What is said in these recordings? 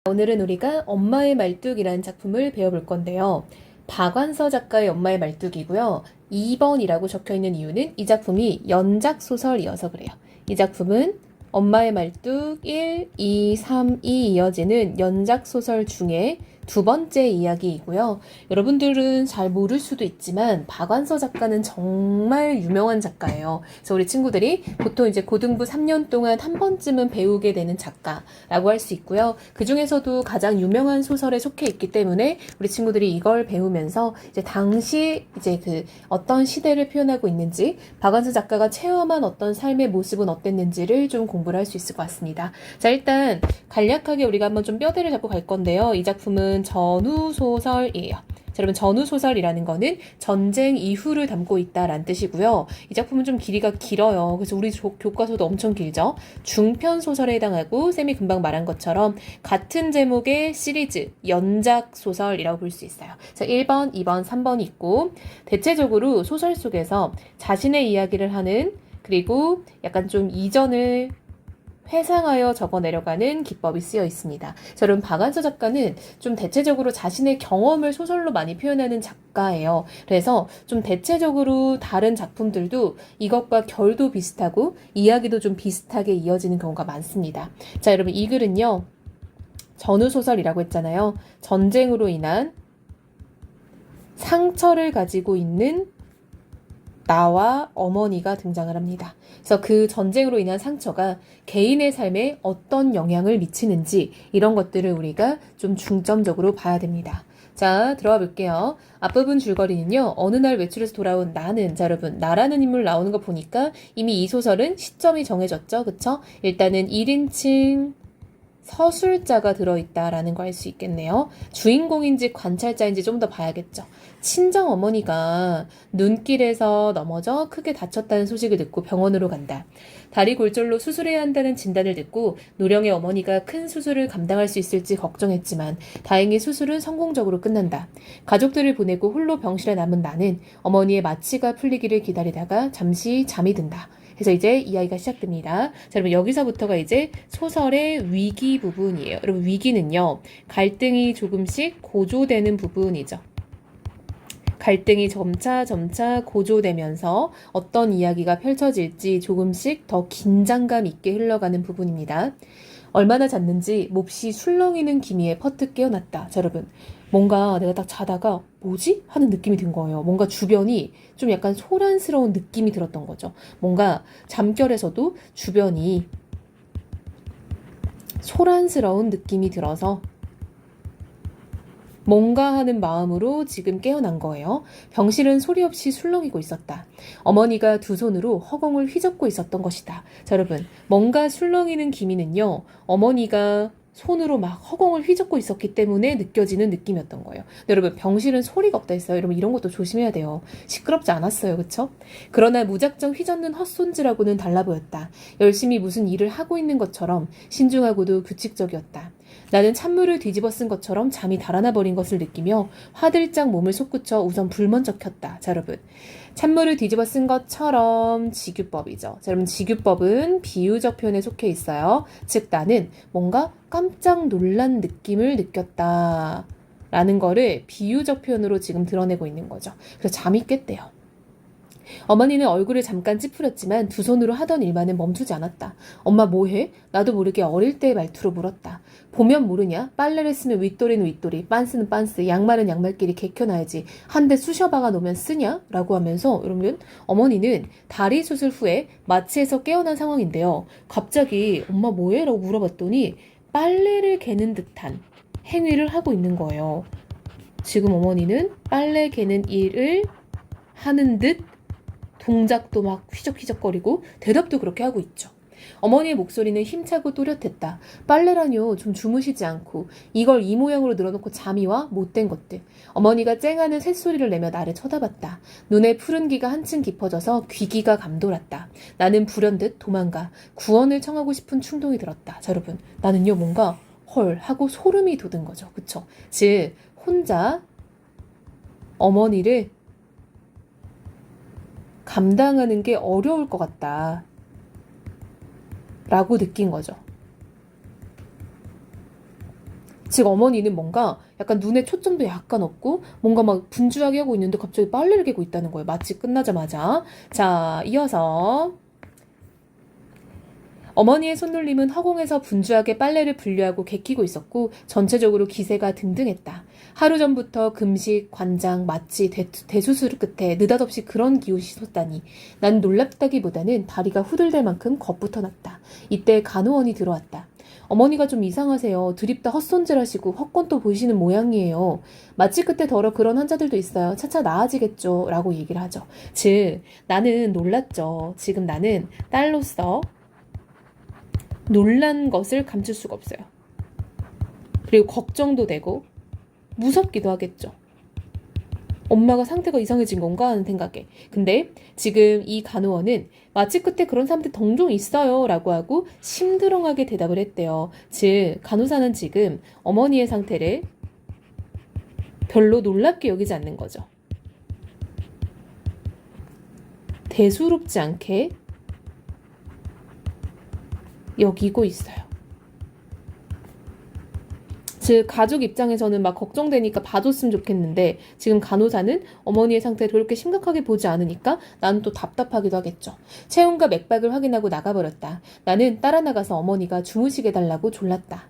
오늘은 우리가 엄마의 말뚝이라는 작품을 배워볼 건데요. 박완서 작가의 엄마의 말뚝이고요. 2번이라고 적혀있는 이유는 이 작품이 연작 소설이어서 그래요. 이 작품은 엄마의 말뚝 1, 2, 3이 이어지는 연작 소설 중에 두 번째 이야기이고요. 여러분들은 잘 모를 수도 있지만 박완서 작가는 정말 유명한 작가예요. 그래서 우리 친구들이 보통 이제 고등부 3년 동안 한 번쯤은 배우게 되는 작가라고 할 수 있고요. 그 중에서도 가장 유명한 소설에 속해 있기 때문에 우리 친구들이 이걸 배우면서 이제 당시 이제 그 어떤 시대를 표현하고 있는지, 박완서 작가가 체험한 어떤 삶의 모습은 어땠는지를 좀 공부를 할 수 있을 것 같습니다. 자, 일단 간략하게 우리가 한번 좀 뼈대를 잡고 갈 건데요. 이 작품은 전후소설이에요. 자, 여러분 전후소설이라는 거는 전쟁 이후를 담고 있다라는 뜻이고요. 이 작품은 좀 길이가 길어요. 그래서 우리 교과서도 엄청 길죠. 중편 소설에 해당하고 쌤이 금방 말한 것처럼 같은 제목의 시리즈, 연작 소설이라고 볼 수 있어요. 자, 1번, 2번, 3번이 있고 대체적으로 소설 속에서 자신의 이야기를 하는 그리고 약간 좀 이전을 회상하여 적어 내려가는 기법이 쓰여 있습니다. 자, 여러분 박완서 작가는 좀 대체적으로 자신의 경험을 소설로 많이 표현하는 작가예요. 그래서 좀 대체적으로 다른 작품들도 이것과 결도 비슷하고 이야기도 좀 비슷하게 이어지는 경우가 많습니다. 자, 여러분 이 글은요. 전후소설이라고 했잖아요. 전쟁으로 인한 상처를 가지고 있는 나와 어머니가 등장을 합니다. 그래서 그 전쟁으로 인한 상처가 개인의 삶에 어떤 영향을 미치는지 이런 것들을 우리가 좀 중점적으로 봐야 됩니다. 자, 들어가 볼게요. 앞부분 줄거리는요. 어느 날 외출해서 돌아온 나는, 자 여러분 나라는 인물 나오는 거 보니까 이미 이 소설은 시점이 정해졌죠. 그쵸? 일단은 1인칭 서술자가 들어있다라는 걸 알 수 있겠네요. 주인공인지 관찰자인지 좀 더 봐야겠죠. 친정 어머니가 눈길에서 넘어져 크게 다쳤다는 소식을 듣고 병원으로 간다. 다리 골절로 수술해야 한다는 진단을 듣고 노령의 어머니가 큰 수술을 감당할 수 있을지 걱정했지만 다행히 수술은 성공적으로 끝난다. 가족들을 보내고 홀로 병실에 남은 나는 어머니의 마취가 풀리기를 기다리다가 잠시 잠이 든다. 그래서 이제 이야기가 시작됩니다. 자, 여러분 여기서부터가 이제 소설의 위기 부분이에요. 여러분 위기는요. 갈등이 조금씩 고조되는 부분이죠. 갈등이 점차 고조되면서 어떤 이야기가 펼쳐질지 조금씩 더 긴장감 있게 흘러가는 부분입니다. 얼마나 잤는지 몹시 술렁이는 기미에 퍼뜩 깨어났다. 자, 여러분 뭔가 내가 딱 자다가 뭐지? 하는 느낌이 든 거예요. 뭔가 주변이 좀 약간 소란스러운 느낌이 들었던 거죠. 뭔가 잠결에서도 주변이 소란스러운 느낌이 들어서 뭔가 하는 마음으로 지금 깨어난 거예요. 병실은 소리 없이 술렁이고 있었다. 어머니가 두 손으로 허공을 휘젓고 있었던 것이다. 자, 여러분 뭔가 술렁이는 기미는요. 어머니가 손으로 막 허공을 휘젓고 있었기 때문에 느껴지는 느낌이었던 거예요. 근데 여러분 병실은 소리가 없다 했어요. 여러분 이런 것도 조심해야 돼요. 시끄럽지 않았어요. 그쵸? 그러나 무작정 휘젓는 헛손질하고는 달라 보였다. 열심히 무슨 일을 하고 있는 것처럼 신중하고도 규칙적이었다. 나는 찬물을 뒤집어 쓴 것처럼 잠이 달아나 버린 것을 느끼며 화들짝 몸을 솟구쳐 우선 불 먼저 켰다. 자, 여러분 찬물을 뒤집어 쓴 것처럼 지규법이죠. 자, 여러분 지규법은 비유적 표현에 속해 있어요. 즉 나는 뭔가 깜짝 놀란 느낌을 느꼈다 라는 거를 비유적 표현으로 지금 드러내고 있는 거죠. 그래서 잠이 깼대요. 어머니는 얼굴을 잠깐 찌푸렸지만 두 손으로 하던 일만은 멈추지 않았다. 엄마 뭐해? 나도 모르게 어릴 때의 말투로 물었다. 보면 모르냐? 빨래를 쓰면 윗도리는 윗도리, 빤스는 빤스, 양말은 양말끼리 개켜놔야지. 한 대 쑤셔 박아 놓으면 쓰냐? 라고 하면서 여러분 어머니는 다리 수술 후에 마취에서 깨어난 상황인데요. 갑자기 엄마 뭐해? 라고 물어봤더니 빨래를 개는 듯한 행위를 하고 있는 거예요. 지금 어머니는 빨래 개는 일을 하는 듯 동작도 막 휘적휘적거리고 대답도 그렇게 하고 있죠. 어머니의 목소리는 힘차고 또렷했다. 빨래라뇨. 좀 주무시지 않고 이걸 이 모양으로 늘어놓고 잠이 와? 못된 것들. 어머니가 쨍하는 쇳소리를 내며 나를 쳐다봤다. 눈에 푸른 기가 한층 깊어져서 귀기가 감돌았다. 나는 불현듯 도망가 구원을 청하고 싶은 충동이 들었다. 자, 여러분 나는요 뭔가 헐 하고 소름이 돋은 거죠. 그쵸? 즉 혼자 어머니를 감당하는 게 어려울 것 같다 라고 느낀 거죠. 즉 어머니는 뭔가 약간 눈에 초점도 약간 없고 뭔가 막 분주하게 하고 있는데 갑자기 빨래를 개고 있다는 거예요. 마치 끝나자마자. 자, 이어서 어머니의 손놀림은 허공에서 분주하게 빨래를 분류하고 개키고 있었고 전체적으로 기세가 등등했다. 하루 전부터 금식, 관장, 마취, 대수술 끝에 느닷없이 그런 기옷이 솟다니 난 놀랍다기보다는 다리가 후들댈 만큼 겁부터 났다. 이때 간호원이 들어왔다. 어머니가 좀 이상하세요. 드립다 헛손질하시고 헛건도 보이시는 모양이에요. 마취 끝에 더러 그런 환자들도 있어요. 차차 나아지겠죠. 라고 얘기를 하죠. 즉 나는 놀랐죠. 지금 나는 딸로서 놀란 것을 감출 수가 없어요. 그리고 걱정도 되고 무섭기도 하겠죠. 엄마가 상태가 이상해진 건가 하는 생각에. 근데 지금 이 간호원은 마취 끝에 그런 사람들 종종 있어요 라고 하고 심드렁하게 대답을 했대요. 즉 간호사는 지금 어머니의 상태를 별로 놀랍게 여기지 않는 거죠. 대수롭지 않게 여기고 있어요. 즉 가족 입장에서는 막 걱정되니까 봐줬으면 좋겠는데 지금 간호사는 어머니의 상태를 그렇게 심각하게 보지 않으니까 나는 또 답답하기도 하겠죠. 체온과 맥박을 확인하고 나가버렸다. 나는 따라 나가서 어머니가 주무시게 달라고 졸랐다.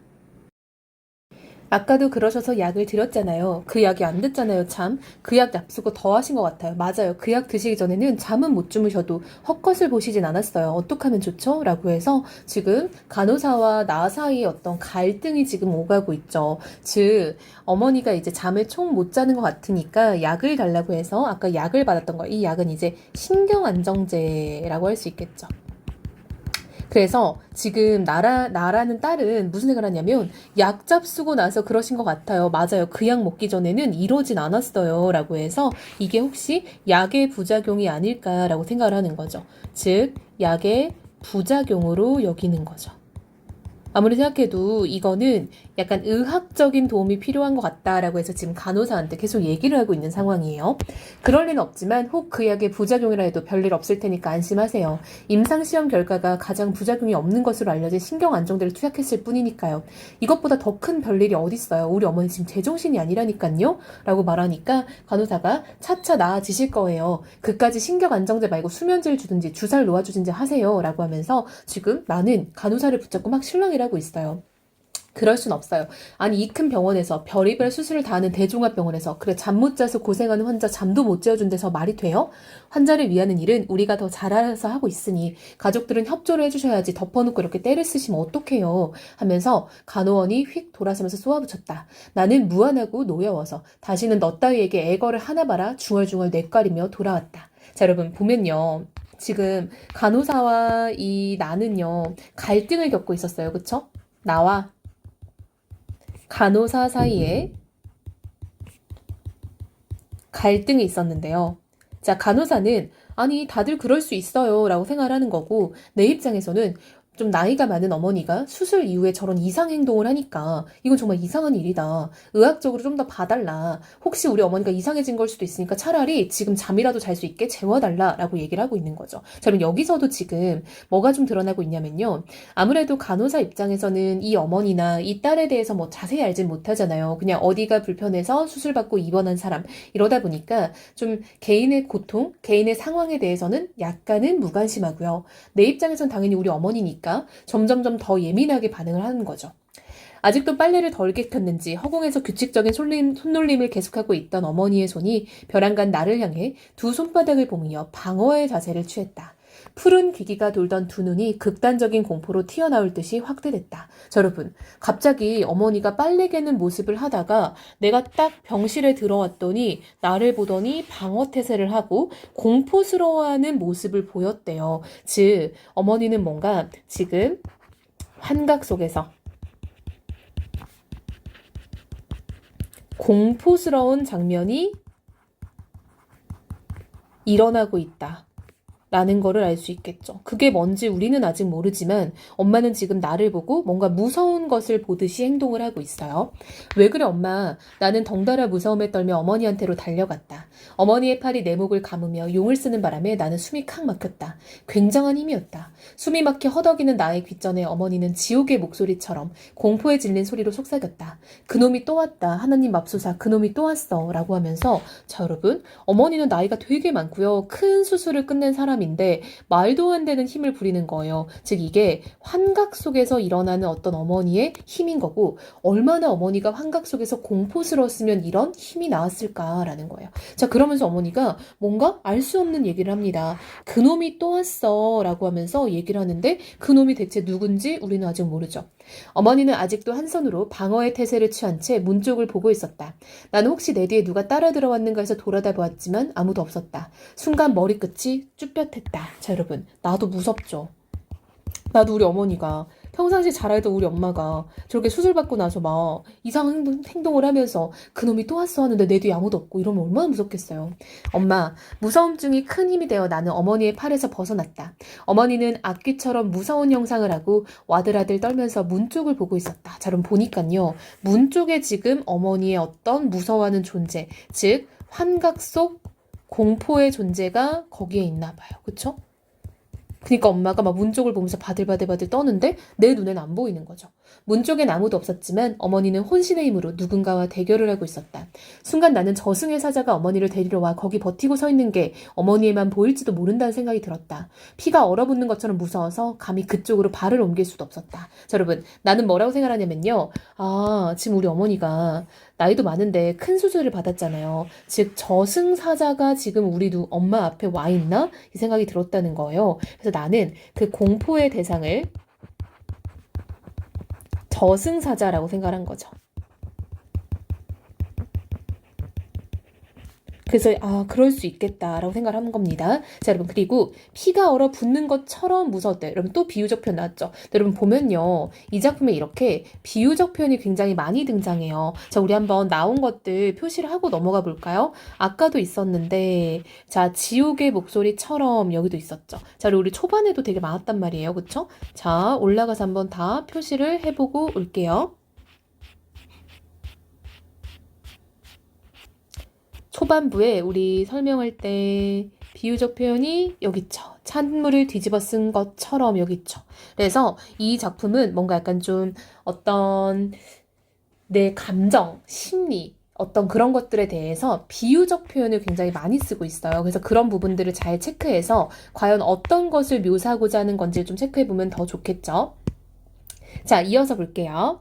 아까도 그러셔서 약을 드렸잖아요. 그 약이 안 됐잖아요, 참. 그 약 납쓰고 더 하신 것 같아요. 맞아요. 그 약 드시기 전에는 잠은 못 주무셔도 헛것을 보시진 않았어요. 어떡하면 좋죠? 라고 해서 지금 간호사와 나 사이에 어떤 갈등이 지금 오가고 있죠. 즉, 어머니가 이제 잠을 총 못 자는 것 같으니까 약을 달라고 해서 아까 약을 받았던 거. 이 약은 이제 신경안정제라고 할 수 있겠죠. 그래서 지금 나라는 딸은 무슨 생각을 하냐면 약 잡수고 나서 그러신 것 같아요. 맞아요. 그 약 먹기 전에는 이러진 않았어요. 라고 해서 이게 혹시 약의 부작용이 아닐까라고 생각을 하는 거죠. 즉 약의 부작용으로 여기는 거죠. 아무리 생각해도 이거는 약간 의학적인 도움이 필요한 것 같다라고 해서 지금 간호사한테 계속 얘기를 하고 있는 상황이에요. 그럴 리는 없지만 혹 그 약의 부작용이라 해도 별일 없을 테니까 안심하세요. 임상시험 결과가 가장 부작용이 없는 것으로 알려진 신경안정제를 투약했을 뿐이니까요. 이것보다 더 큰 별일이 어딨어요. 우리 어머니 지금 제정신이 아니라니까요. 라고 말하니까 간호사가 차차 나아지실 거예요. 그까지 신경안정제 말고 수면제를 주든지 주사를 놓아주든지 하세요. 라고 하면서 지금 나는 간호사를 붙잡고 막 실랑이를 하고 있어요. 그럴 순 없어요. 아니 이 큰 병원에서 별의별 수술을 다 하는 대종합병원에서 그래 잠 못 자서 고생하는 환자 잠도 못 재워준 데서 말이 돼요? 환자를 위하는 일은 우리가 더 잘 알아서 하고 있으니 가족들은 협조를 해주셔야지 덮어놓고 이렇게 때를 쓰시면 어떡해요 하면서 간호원이 휙 돌아서면서 쏘아붙였다. 나는 무안하고 노여워서 다시는 너 따위에게 애거를 하나 봐라 중얼중얼 뇌까리며 돌아왔다. 자 여러분 보면요. 지금 간호사와 이 나는요 갈등을 겪고 있었어요. 그쵸? 나와 간호사 사이에 갈등이 있었는데요. 자, 간호사는 아니 다들 그럴 수 있어요 라고 생각하는 거고 내 입장에서는 좀 나이가 많은 어머니가 수술 이후에 저런 이상 행동을 하니까 이건 정말 이상한 일이다. 의학적으로 좀 더 봐달라. 혹시 우리 어머니가 이상해진 걸 수도 있으니까 차라리 지금 잠이라도 잘 수 있게 재워달라라고 얘기를 하고 있는 거죠. 자, 그럼 여기서도 지금 뭐가 좀 드러나고 있냐면요. 아무래도 간호사 입장에서는 이 어머니나 이 딸에 대해서 뭐 자세히 알진 못하잖아요. 그냥 어디가 불편해서 수술받고 입원한 사람 이러다 보니까 좀 개인의 고통, 개인의 상황에 대해서는 약간은 무관심하고요. 내 입장에선 당연히 우리 어머니니까 점점점 더 예민하게 반응을 하는 거죠. 아직도 빨래를 덜 개켰는지 허공에서 규칙적인 손놀림을 계속하고 있던 어머니의 손이 벼랑간 나를 향해 두 손바닥을 보며 방어의 자세를 취했다. 푸른 귀기가 돌던 두 눈이 극단적인 공포로 튀어나올 듯이 확대됐다. 자, 여러분, 갑자기 어머니가 빨래 개는 모습을 하다가 내가 딱 병실에 들어왔더니 나를 보더니 방어 태세를 하고 공포스러워하는 모습을 보였대요. 즉, 어머니는 뭔가 지금 환각 속에서 공포스러운 장면이 일어나고 있다. 라는 거를 알 수 있겠죠. 그게 뭔지 우리는 아직 모르지만 엄마는 지금 나를 보고 뭔가 무서운 것을 보듯이 행동을 하고 있어요. 왜 그래 엄마? 나는 덩달아 무서움에 떨며 어머니한테로 달려갔다. 어머니의 팔이 내 목을 감으며 용을 쓰는 바람에 나는 숨이 칵 막혔다. 굉장한 힘이었다. 숨이 막혀 허덕이는 나의 귓전에 어머니는 지옥의 목소리처럼 공포에 질린 소리로 속삭였다. 그놈이 또 왔다. 하나님 맙소사 그놈이 또 왔어. 라고 하면서 자 여러분 어머니는 나이가 되게 많고요. 큰 수술을 끝낸 사람인데 말도 안 되는 힘을 부리는 거예요. 즉 이게 환각 속에서 일어나는 어떤 어머니의 힘인 거고 얼마나 어머니가 환각 속에서 공포스러웠으면 이런 힘이 나왔을까라는 거예요. 자 그러면서 어머니가 뭔가 알 수 없는 얘기를 합니다. 그놈이 또 왔어 라고 하면서 얘기를 하는데 그놈이 대체 누군지 우리는 아직 모르죠. 어머니는 아직도 한 손으로 방어의 태세를 취한 채 문 쪽을 보고 있었다. 나는 혹시 내 뒤에 누가 따라 들어왔는가 해서 돌아다 보았지만 아무도 없었다. 순간 머리끝이 쭈뼛했다. 자 여러분 나도 무섭죠. 나도 우리 어머니가 평상시 잘 알던 우리 엄마가 저렇게 수술받고 나서 막 이상한 행동을 하면서 그놈이 또 왔어 하는데 내 뒤에 아무도 없고 이러면 얼마나 무섭겠어요. 엄마, 무서움증이 큰 힘이 되어 나는 어머니의 팔에서 벗어났다. 어머니는 악귀처럼 무서운 형상을 하고 와들와들 떨면서 문 쪽을 보고 있었다. 자, 그럼 보니까요. 문 쪽에 지금 어머니의 어떤 무서워하는 존재, 즉 환각 속 공포의 존재가 거기에 있나 봐요. 그쵸? 그러니까 엄마가 막 문 쪽을 보면서 바들바들바들 떠는데 내 눈엔 안 보이는 거죠. 문 쪽엔 아무도 없었지만 어머니는 혼신의 힘으로 누군가와 대결을 하고 있었다. 순간 나는 저승의 사자가 어머니를 데리러 와 거기 버티고 서 있는 게 어머니에만 보일지도 모른다는 생각이 들었다. 피가 얼어붙는 것처럼 무서워서 감히 그쪽으로 발을 옮길 수도 없었다. 자, 여러분 나는 뭐라고 생각하냐면요. 아 지금 우리 어머니가 나이도 많은데 큰 수술을 받았잖아요. 즉 저승사자가 지금 우리 엄마 앞에 와 있나? 이 생각이 들었다는 거예요. 그래서 나는 그 공포의 대상을 저승사자라고 생각한 거죠. 그래서 그럴 수 있겠다라고 생각을 한 겁니다. 자 여러분 그리고 피가 얼어붙는 것처럼 무서웠대요. 여러분 또 비유적 표현 나왔죠. 여러분 보면요. 이 작품에 이렇게 비유적 표현이 굉장히 많이 등장해요. 자 우리 한번 나온 것들 표시를 하고 넘어가 볼까요? 아까도 있었는데 자 지옥의 목소리처럼 여기도 있었죠. 자 우리 초반에도 되게 많았단 말이에요. 그쵸? 자 올라가서 한번 다 표시를 해보고 올게요. 초반부에 우리 설명할 때 비유적 표현이 여기 있죠. 찬물을 뒤집어 쓴 것처럼 여기 있죠. 그래서 이 작품은 뭔가 약간 좀 어떤 내 감정, 심리, 어떤 그런 것들에 대해서 비유적 표현을 굉장히 많이 쓰고 있어요. 그래서 그런 부분들을 잘 체크해서 과연 어떤 것을 묘사하고자 하는 건지를 좀 체크해보면 더 좋겠죠. 자, 이어서 볼게요.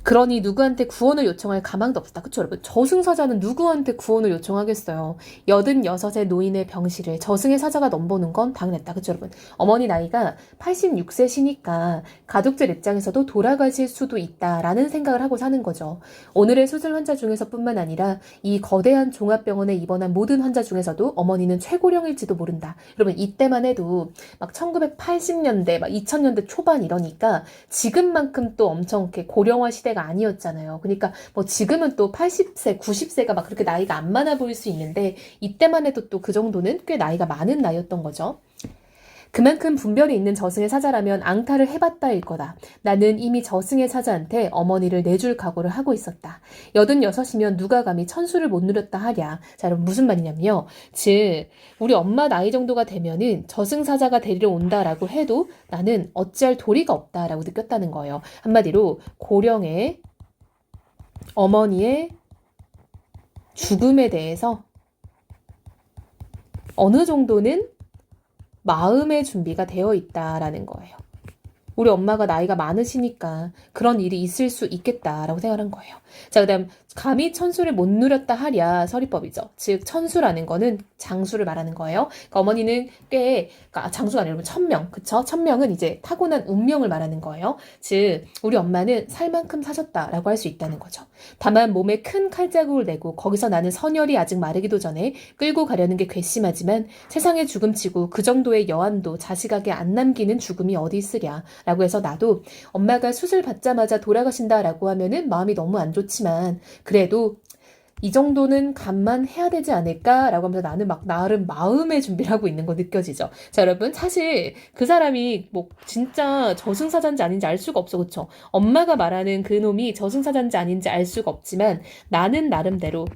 그러니 누구한테 구원을 요청할 가망도 없었다. 그쵸 여러분? 저승사자는 누구한테 구원을 요청하겠어요. 86의 노인의 병실을 저승의 사자가 넘보는 건 당연했다. 그쵸 여러분? 어머니 나이가 86세시니까 가족들 입장에서도 돌아가실 수도 있다라는 생각을 하고 사는 거죠. 오늘의 수술 환자 중에서뿐만 아니라 이 거대한 종합병원에 입원한 모든 환자 중에서도 어머니는 최고령일지도 모른다. 여러분 이때만 해도 막 1980년대 막 2000년대 초반 이러니까 지금만큼 또 엄청 이렇게 고령화 시대가 아니었잖아요. 그러니까 뭐 지금은 또 80세, 90세가 막 그렇게 나이가 안 많아 보일 수 있는데 이때만 해도 또 그 정도는 꽤 나이가 많은 나이였던 거죠. 그만큼 분별이 있는 저승의 사자라면 앙탈을 해봤다일 거다. 나는 이미 저승의 사자한테 어머니를 내줄 각오를 하고 있었다. 86이면 누가 감히 천수를 못 누렸다 하랴. 자, 여러분 무슨 말이냐면요. 즉 우리 엄마 나이 정도가 되면은 저승사자가 데리러 온다라고 해도 나는 어찌할 도리가 없다라고 느꼈다는 거예요. 한마디로 고령의 어머니의 죽음에 대해서 어느 정도는 마음의 준비가 되어 있다라는 거예요. 우리 엄마가 나이가 많으시니까 그런 일이 있을 수 있겠다라고 생각한 거예요. 자, 그다음 감히 천수를 못 누렸다 하랴 서리법이죠. 즉 천수라는 거는 장수를 말하는 거예요. 그러니까 어머니는 꽤 장수가 아니라 1000명, 그쵸? 1000명은 이제 타고난 운명을 말하는 거예요. 즉 우리 엄마는 살 만큼 사셨다라고 할 수 있다는 거죠. 다만 몸에 큰 칼자국을 내고 거기서 나는 선혈이 아직 마르기도 전에 끌고 가려는 게 괘씸하지만 세상의 죽음치고 그 정도의 여한도 자식에게 안 남기는 죽음이 어디 있으랴 라고 해서 나도 엄마가 수술 받자마자 돌아가신다라고 하면은 마음이 너무 안 좋지만 그래도 이 정도는 감만해야 되지 않을까라고 하면서 나는 막 나름 마음의 준비를 하고 있는 거 느껴지죠. 자, 여러분, 사실 그 사람이 뭐 진짜 저승사자인지 아닌지 알 수가 없어, 그쵸? 엄마가 말하는 그 놈이 저승사자인지 아닌지 알 수가 없지만 나는 나름대로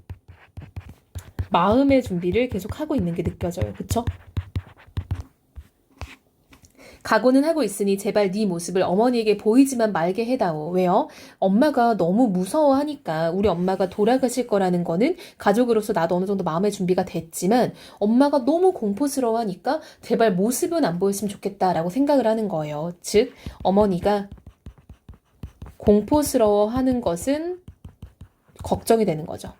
마음의 준비를 계속 하고 있는 게 느껴져요, 그쵸? 각오는 하고 있으니 제발 네 모습을 어머니에게 보이지만 말게 해다오. 왜요? 엄마가 너무 무서워하니까 우리 엄마가 돌아가실 거라는 거는 가족으로서 나도 어느 정도 마음의 준비가 됐지만 엄마가 너무 공포스러워하니까 제발 모습은 안 보였으면 좋겠다라고 생각을 하는 거예요. 즉 어머니가 공포스러워하는 것은 걱정이 되는 거죠.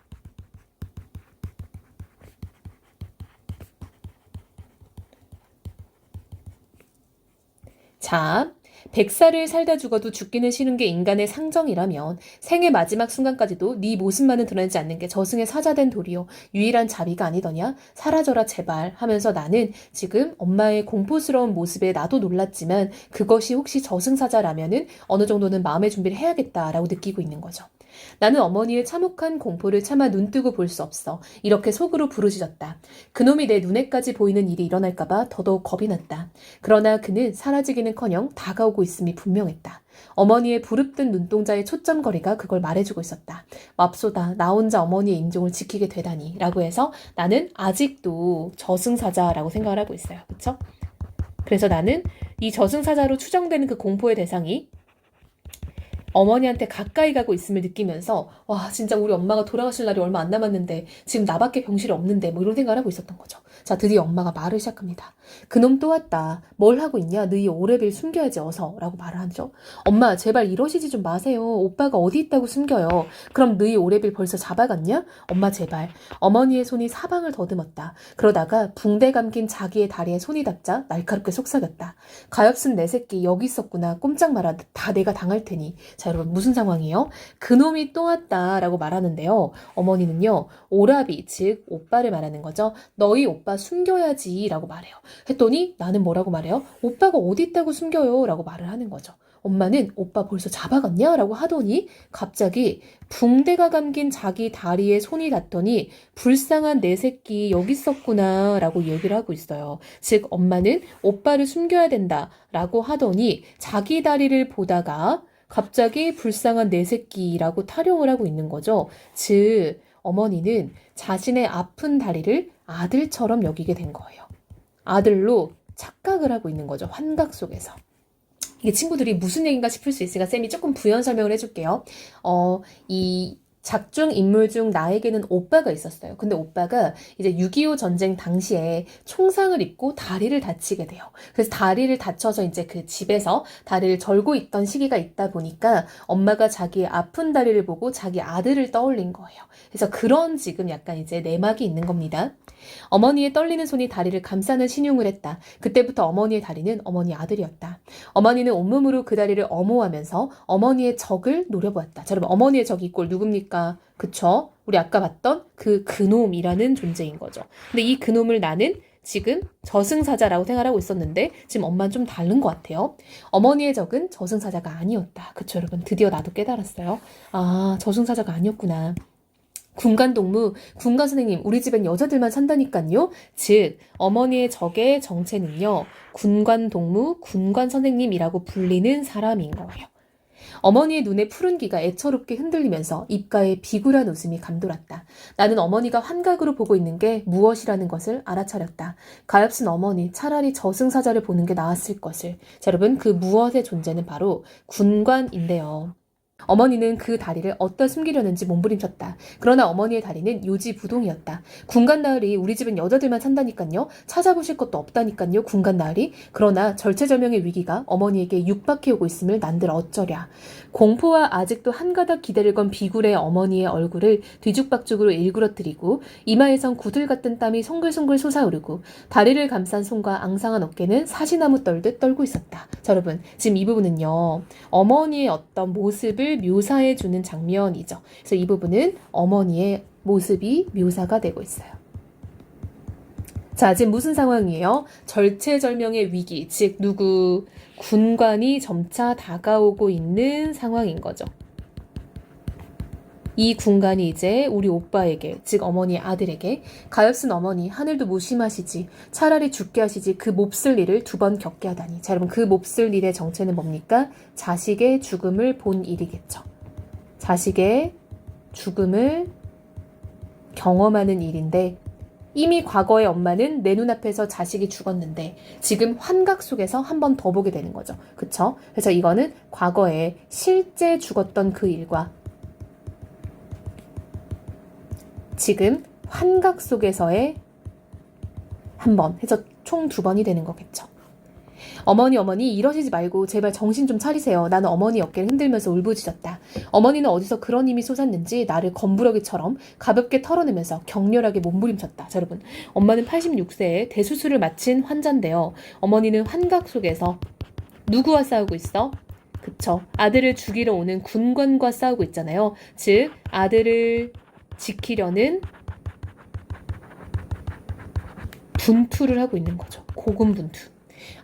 자, 100살을 살다 죽어도 죽기는 싫은 게 인간의 상정이라면 생의 마지막 순간까지도 네 모습만은 드러내지 않는 게 저승의 사자된 도리요. 유일한 자비가 아니더냐? 사라져라 제발 하면서 나는 지금 엄마의 공포스러운 모습에 나도 놀랐지만 그것이 혹시 저승사자라면은 어느 정도는 마음의 준비를 해야겠다라고 느끼고 있는 거죠. 나는 어머니의 참혹한 공포를 차마 눈뜨고 볼 수 없어. 이렇게 속으로 부르짖었다. 그놈이 내 눈에까지 보이는 일이 일어날까봐 더더욱 겁이 났다. 그러나 그는 사라지기는커녕 다가오고 있음이 분명했다. 어머니의 부릅뜬 눈동자의 초점거리가 그걸 말해주고 있었다. 맙소다, 나 혼자 어머니의 인종을 지키게 되다니 라고 해서 나는 아직도 저승사자라고 생각을 하고 있어요. 그쵸? 그래서 나는 이 저승사자로 추정되는 그 공포의 대상이 어머니한테 가까이 가고 있음을 느끼면서 와 진짜 우리 엄마가 돌아가실 날이 얼마 안 남았는데 지금 나밖에 병실이 없는데 뭐 이런 생각을 하고 있었던 거죠. 자, 드디어 엄마가 말을 시작합니다. 그놈 또 왔다. 뭘 하고 있냐? 너희 오래비를 숨겨야지 어서 라고 말을 하죠. 엄마 제발 이러시지 좀 마세요. 오빠가 어디 있다고 숨겨요. 그럼 너희 오래비를 벌써 잡아갔냐? 엄마 제발. 어머니의 손이 사방을 더듬었다. 그러다가 붕대 감긴 자기의 다리에 손이 닿자 날카롭게 속삭였다. 가엾은 내 새끼 여기 있었구나. 꼼짝 마라. 다 내가 당할 테니. 자, 여러분 무슨 상황이에요? 그놈이 또 왔다라고 말하는데요. 어머니는요. 오라비 즉 오빠를 말하는 거죠. 너희 오빠 숨겨야지 라고 말해요. 했더니 나는 뭐라고 말해요? 오빠가 어디 있다고 숨겨요? 라고 말을 하는 거죠. 엄마는 오빠 벌써 잡아갔냐? 라고 하더니 갑자기 붕대가 감긴 자기 다리에 손이 닿더니 불쌍한 내 새끼 여기 있었구나 라고 얘기를 하고 있어요. 즉 엄마는 오빠를 숨겨야 된다 라고 하더니 자기 다리를 보다가 갑자기 불쌍한 내 새끼라고 타령을 하고 있는 거죠. 즉 어머니는 자신의 아픈 다리를 아들처럼 여기게 된 거예요. 아들로 착각을 하고 있는 거죠. 환각 속에서. 이게 친구들이 무슨 얘기인가 싶을 수 있으니까 쌤이 조금 부연 설명을 해줄게요. 이 작중 인물 중 나에게는 오빠가 있었어요. 근데 오빠가 이제 6.25 전쟁 당시에 총상을 입고 다리를 다치게 돼요. 그래서 다리를 다쳐서 이제 그 집에서 다리를 절고 있던 시기가 있다 보니까 엄마가 자기의 아픈 다리를 보고 자기 아들을 떠올린 거예요. 그래서 그런 지금 약간 이제 내막이 있는 겁니다. 어머니의 떨리는 손이 다리를 감싸는 신용을 했다. 그때부터 어머니의 다리는 어머니 아들이었다. 어머니는 온몸으로 그 다리를 엄호하면서 어머니의 적을 노려보았다. 자, 여러분 어머니의 적이 이꼴 누굽니까? 그쵸? 우리 아까 봤던 그 그놈이라는 존재인 거죠. 근데 이 그놈을 나는 지금 저승사자라고 생각하고 있었는데 지금 엄마는 좀 다른 것 같아요. 어머니의 적은 저승사자가 아니었다. 그쵸 여러분? 드디어 나도 깨달았어요. 아, 저승사자가 아니었구나. 군간동무, 군간선생님, 우리 집엔 여자들만 산다니깐요. 즉 어머니의 적의 정체는요. 군간동무, 군간선생님이라고 불리는 사람인 거예요. 어머니의 눈에 푸른 귀가 애처롭게 흔들리면서 입가에 비굴한 웃음이 감돌았다. 나는 어머니가 환각으로 보고 있는 게 무엇이라는 것을 알아차렸다. 가엾은 어머니, 차라리 저승사자를 보는 게 나았을 것을. 자, 여러분 그 무엇의 존재는 바로 군관인데요. 어머니는 그 다리를 어디다 숨기려는지 몸부림쳤다. 그러나 어머니의 다리는 요지부동이었다. 군간나으리 우리 집은 여자들만 산다니깐요. 찾아보실 것도 없다니깐요. 군간나으리. 그러나 절체절명의 위기가 어머니에게 육박해오고 있음을 난들 어쩌랴. 공포와 아직도 한 가닥 기대를 건 비굴의 어머니의 얼굴을 뒤죽박죽으로 일그러뜨리고 이마에선 구들 같은 땀이 송글송글 솟아오르고 다리를 감싼 손과 앙상한 어깨는 사시나무 떨듯 떨고 있었다. 자, 여러분 지금 이 부분은요. 어머니의 어떤 모습을 묘사해주는 장면이죠. 그래서 이 부분은 어머니의 모습이 묘사가 되고 있어요. 자, 지금 무슨 상황이에요? 절체절명의 위기, 즉 누구 군관이 점차 다가오고 있는 상황인 거죠. 이 군간이 이제 우리 오빠에게, 즉 어머니의 아들에게 가엾은 어머니 하늘도 무심하시지 차라리 죽게 하시지 그 몹쓸 일을 두 번 겪게 하다니. 자, 여러분 그 몹쓸 일의 정체는 뭡니까? 자식의 죽음을 본 일이겠죠. 자식의 죽음을 경험하는 일인데 이미 과거의 엄마는 내 눈앞에서 자식이 죽었는데 지금 환각 속에서 한 번 더 보게 되는 거죠. 그쵸? 그래서 이거는 과거에 실제 죽었던 그 일과 지금 환각 속에서의 한 번 해서 총 2번이 되는 거겠죠. 어머니 이러시지 말고 제발 정신 좀 차리세요. 나는 어머니 어깨를 흔들면서 울부짖었다. 어머니는 어디서 그런 힘이 솟았는지 나를 검부러기처럼 가볍게 털어내면서 격렬하게 몸부림쳤다. 자, 여러분, 엄마는 86세에 대수술을 마친 환자인데요. 어머니는 환각 속에서 누구와 싸우고 있어? 그쵸. 아들을 죽이러 오는 군관과 싸우고 있잖아요. 즉 아들을 지키려는 분투를 하고 있는 거죠. 고군분투.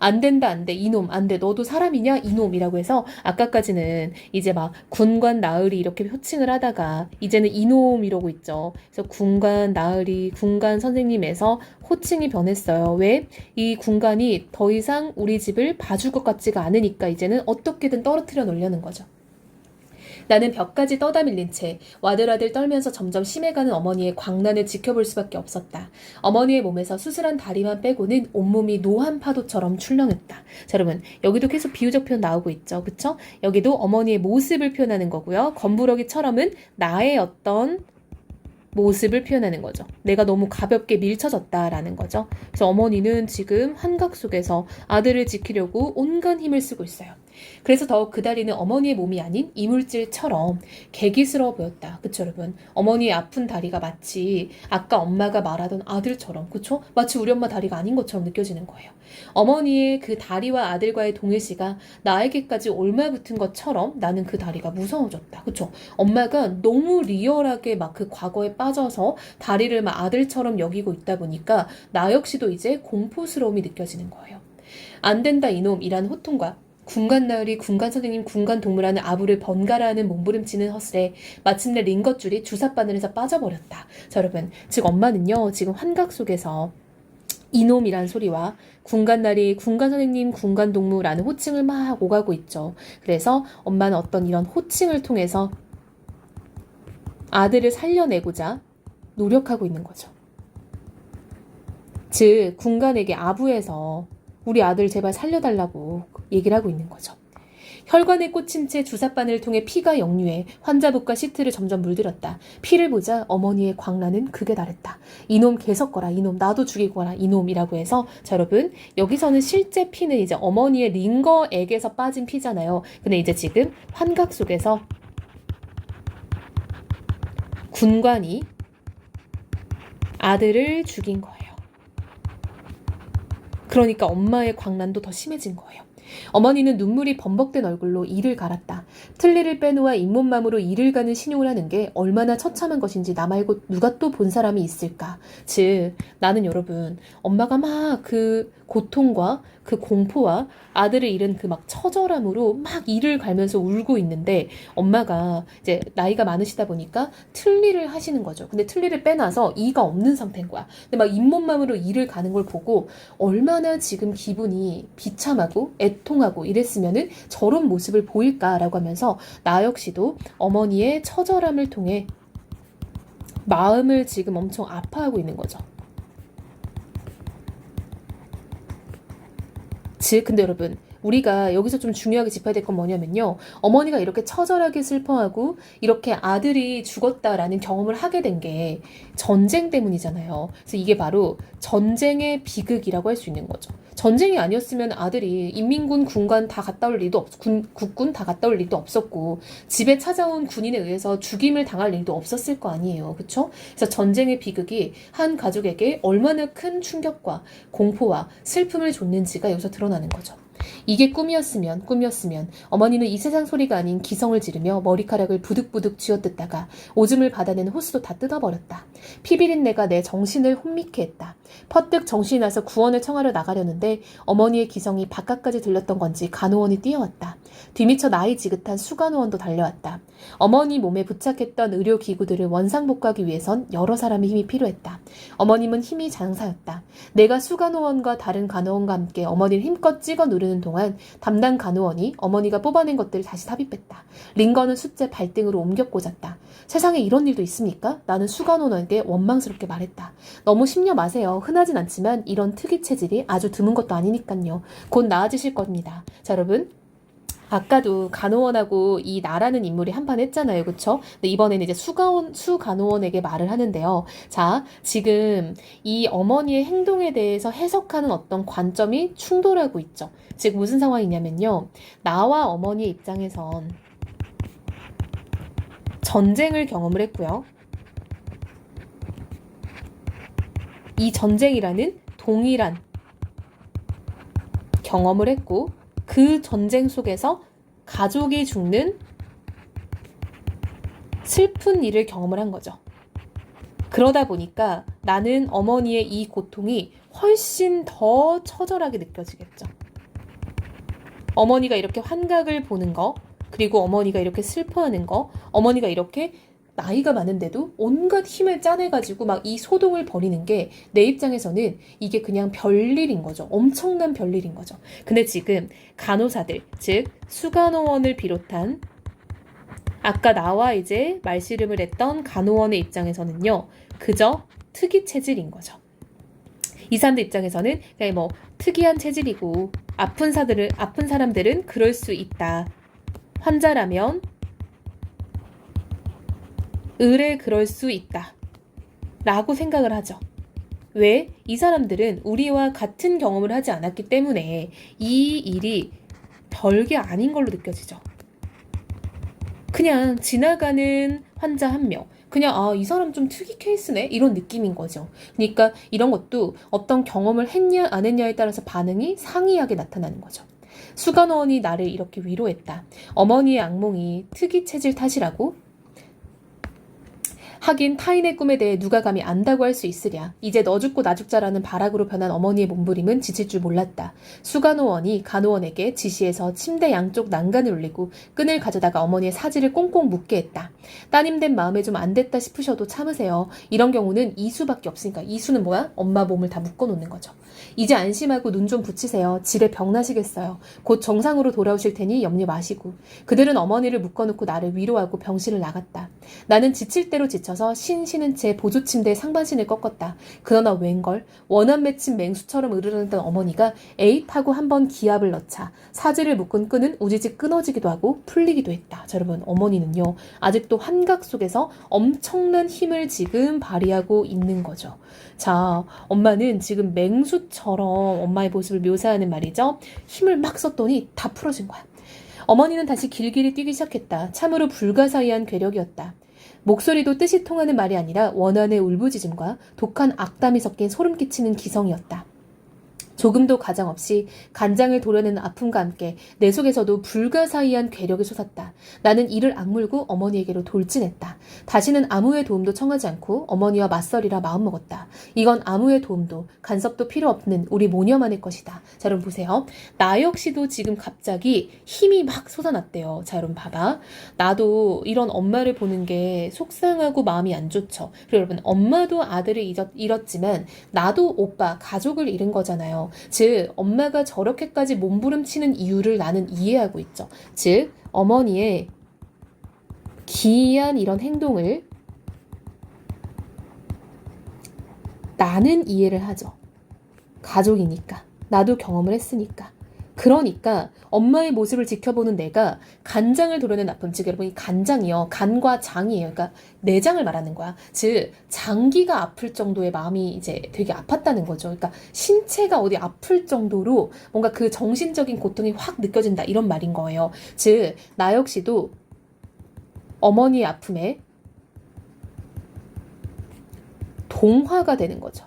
안 된다, 안 돼, 이놈, 안 돼, 너도 사람이냐, 이놈이라고 해서 아까까지는 이제 막 군관 나으리 이렇게 호칭을 하다가 이제는 이놈 이러고 있죠. 그래서 군관 나으리, 군관 선생님에서 호칭이 변했어요. 왜? 이 군관이 더 이상 우리 집을 봐줄 것 같지가 않으니까 이제는 어떻게든 떨어뜨려 놓으려는 거죠. 나는 벽까지 떠다 밀린 채 와들와들 떨면서 점점 심해가는 어머니의 광란을 지켜볼 수밖에 없었다. 어머니의 몸에서 수술한 다리만 빼고는 온몸이 노한 파도처럼 출렁였다. 자, 여러분, 여기도 계속 비유적 표현 나오고 있죠. 그쵸? 여기도 어머니의 모습을 표현하는 거고요. 검부러기처럼은 나의 어떤 모습을 표현하는 거죠. 내가 너무 가볍게 밀쳐졌다라는 거죠. 그래서 어머니는 지금 환각 속에서 아들을 지키려고 온갖 힘을 쓰고 있어요. 그래서 더욱 그 다리는 어머니의 몸이 아닌 이물질처럼 개기스러워 보였다. 그쵸, 여러분? 어머니의 아픈 다리가 마치 아까 엄마가 말하던 아들처럼, 그쵸? 마치 우리 엄마 다리가 아닌 것처럼 느껴지는 거예요. 어머니의 그 다리와 아들과의 동일시가 나에게까지 올마붙은 것처럼 나는 그 다리가 무서워졌다. 그쵸? 엄마가 너무 리얼하게 막 그 과거에 빠져서 다리를 막 아들처럼 여기고 있다 보니까 나 역시도 이제 공포스러움이 느껴지는 거예요. 안 된다 이놈이라는 호통과 군간 나으리, 군간 선생님, 군간 동무라는 아부를 번갈아 하는 몸부림치는 허슬에 마침내 링것줄이 주삿바늘에서 빠져버렸다. 자, 여러분, 즉 엄마는요 지금 환각 속에서 이놈이란 소리와 군간나리, 군간 선생님, 군간 동무라는 호칭을 막 오가고 있죠. 그래서 엄마는 어떤 이런 호칭을 통해서 아들을 살려내고자 노력하고 있는 거죠. 즉 군간에게 아부해서 우리 아들 제발 살려달라고 얘기를 하고 있는 거죠. 혈관에 꽂힌 채 주삿바늘을 통해 피가 역류해 환자복과 시트를 점점 물들였다. 피를 보자 어머니의 광란은 극에 달했다. 이놈 개석거라, 이놈 나도 죽이고 가라, 이놈이라고 해서 자, 여러분, 여기서는 실제 피는 이제 어머니의 링거액에서 빠진 피잖아요. 근데 이제 지금 환각 속에서 군관이 아들을 죽인 거예요. 그러니까 엄마의 광란도 더 심해진 거예요. 어머니는 눈물이 범벅된 얼굴로 이를 갈았다. 틀니를 빼놓아 잇몸맘으로 이를 가는 신용을 하는 게 얼마나 처참한 것인지 나 말고 누가 또 본 사람이 있을까. 즉 나는 여러분 엄마가 막 그 고통과 그 공포와 아들을 잃은 그 막 처절함으로 막 이를 갈면서 울고 있는데 엄마가 이제 나이가 많으시다 보니까 틀니를 하시는 거죠. 근데 틀니를 빼놔서 이가 없는 상태인 거야. 근데 막 잇몸맘으로 이를 가는 걸 보고 얼마나 지금 기분이 비참하고 애통하고 이랬으면은 저런 모습을 보일까라고 하면서 나 역시도 어머니의 처절함을 통해 마음을 지금 엄청 아파하고 있는 거죠. 즉 근데 여러분 우리가 여기서 좀 중요하게 짚어야 될 건 뭐냐면요. 어머니가 이렇게 처절하게 슬퍼하고 이렇게 아들이 죽었다라는 경험을 하게 된 게 전쟁 때문이잖아요. 그래서 이게 바로 전쟁의 비극이라고 할 수 있는 거죠. 전쟁이 아니었으면 아들이 인민군 군관 다 갔다 올 일도 국군 다 갔다 올 일도 없었고 집에 찾아온 군인에 의해서 죽임을 당할 일도 없었을 거 아니에요. 그렇죠? 그래서 전쟁의 비극이 한 가족에게 얼마나 큰 충격과 공포와 슬픔을 줬는지가 여기서 드러나는 거죠. 이게 꿈이었으면 어머니는 이 세상 소리가 아닌 기성을 지르며 머리카락을 부득부득 쥐어뜯다가 오줌을 받아낸 호스도 다 뜯어버렸다. 피비린 내가 내 정신을 혼미케 했다. 퍼뜩 정신이 나서 구원을 청하려 나가려는데 어머니의 기성이 바깥까지 들렸던 건지 간호원이 뛰어왔다. 뒤미쳐 나이 지긋한 수간호원도 달려왔다. 어머니 몸에 부착했던 의료기구들을 원상복구하기 위해선 여러 사람의 힘이 필요했다. 어머님은 힘이 장사였다. 내가 수간호원과 다른 간호원과 함께 어머니를 힘껏 찍어 누르는 동안 담당 간호원이 어머니가 뽑아낸 것들을 다시 삽입했다. 링거는 숫제 발등으로 옮겨 꽂았다. 세상에 이런 일도 있습니까? 나는 수간호원에게 원망스럽게 말했다. 너무 심려 마세요. 흔하진 않지만 이런 특이 체질이 아주 드문 것도 아니니까요. 곧 나아지실 겁니다. 자, 여러분. 아까도 간호원하고 이 나라는 인물이 한판 했잖아요. 그쵸? 근데 이번에는 이제 수간호원에게 말을 하는데요. 자, 지금 이 어머니의 행동에 대해서 해석하는 어떤 관점이 충돌하고 있죠. 즉, 무슨 상황이냐면요. 나와 어머니의 입장에선 전쟁을 경험을 했고요. 이 전쟁이라는 동일한 경험을 했고, 그 전쟁 속에서 가족이 죽는 슬픈 일을 경험을 한 거죠. 그러다 보니까 나는 어머니의 이 고통이 훨씬 더 처절하게 느껴지겠죠. 어머니가 이렇게 환각을 보는 거, 그리고 어머니가 이렇게 슬퍼하는 거, 어머니가 이렇게 나이가 많은데도 온갖 힘을 짜내가지고 막 이 소동을 벌이는 게 내 입장에서는 이게 그냥 별일인 거죠. 엄청난 별일인 거죠. 근데 지금 간호사들, 즉 수간호원을 비롯한 아까 나와 이제 말씨름을 했던 간호원의 입장에서는요. 그저 특이 체질인 거죠. 이 사람들 입장에서는 그냥 뭐 특이한 체질이고 아픈 사람들은 그럴 수 있다. 환자라면 의뢰 그럴 수 있다. 라고 생각을 하죠. 왜? 이 사람들은 우리와 같은 경험을 하지 않았기 때문에 이 일이 별게 아닌 걸로 느껴지죠. 그냥 지나가는 환자 한 명. 그냥 이 사람 좀 특이 케이스네? 이런 느낌인 거죠. 그러니까 이런 것도 어떤 경험을 했냐 안 했냐에 따라서 반응이 상이하게 나타나는 거죠. 수간호원이 나를 이렇게 위로했다. 어머니의 악몽이 특이 체질 탓이라고? 하긴 타인의 꿈에 대해 누가 감히 안다고 할 수 있으랴. 이제 너 죽고 나 죽자라는 발악으로 변한 어머니의 몸부림은 지칠 줄 몰랐다. 수간호원이 간호원에게 지시해서 침대 양쪽 난간을 올리고 끈을 가져다가 어머니의 사지를 꽁꽁 묶게 했다. 따님된 마음에 좀 안 됐다 싶으셔도 참으세요. 이런 경우는 이수밖에 없으니까. 이수는 뭐야? 엄마 몸을 다 묶어놓는 거죠. 이제 안심하고 눈 좀 붙이세요. 질에 병나시겠어요. 곧 정상으로 돌아오실 테니 염려 마시고. 그들은 어머니를 묶어놓고 나를 위로하고 병실을 나갔다. 나는 지칠 대로 지쳐서 쉬는 채 보조침대에 상반신을 꺾었다. 그러나 웬걸 원한 맺힌 맹수처럼 으르르던 어머니가 에잇 하고 한번 기압을 넣자 사지를 묶은 끈은 우지직 끊어지기도 하고 풀리기도 했다. 자, 여러분, 어머니는요 아직도 환각 속에서 엄청난 힘을 지금 발휘하고 있는 거죠. 자, 엄마는 지금 맹수처럼 엄마의 모습을 묘사하는 말이죠. 힘을 막 썼더니 다 풀어진 거야. 어머니는 다시 길길이 뛰기 시작했다. 참으로 불가사의한 괴력이었다. 목소리도 뜻이 통하는 말이 아니라 원한의 울부짖음과 독한 악담이 섞인 소름 끼치는 기성이었다. 조금도 가장없이 간장을 도려내는 아픔과 함께 내 속에서도 불가사의한 괴력이 솟았다. 나는 이를 악물고 어머니에게로 돌진했다. 다시는 아무의 도움도 청하지 않고 어머니와 맞서리라 마음먹었다. 이건 아무의 도움도 간섭도 필요 없는 우리 모녀만의 것이다. 자, 여러분 보세요. 나 역시도 지금 갑자기 힘이 막 솟아났대요. 자, 여러분 봐봐. 나도 이런 엄마를 보는 게 속상하고 마음이 안 좋죠. 그리고 여러분, 엄마도 아들을 잃었지만 나도 오빠, 가족을 잃은 거잖아요. 즉 엄마가 저렇게까지 몸부림치는 이유를 나는 이해하고 있죠. 즉 어머니의 기이한 이런 행동을 나는 이해를 하죠. 가족이니까. 나도 경험을 했으니까. 그러니까 엄마의 모습을 지켜보는 내가 간장을 도려낸 아픔, 즉 여러분 이 간장이요, 간과 장이에요. 그러니까 내장을 말하는 거야. 즉 장기가 아플 정도의 마음이 이제 되게 아팠다는 거죠. 그러니까 신체가 어디 아플 정도로 뭔가 그 정신적인 고통이 확 느껴진다, 이런 말인 거예요. 즉 나 역시도 어머니의 아픔에 동화가 되는 거죠.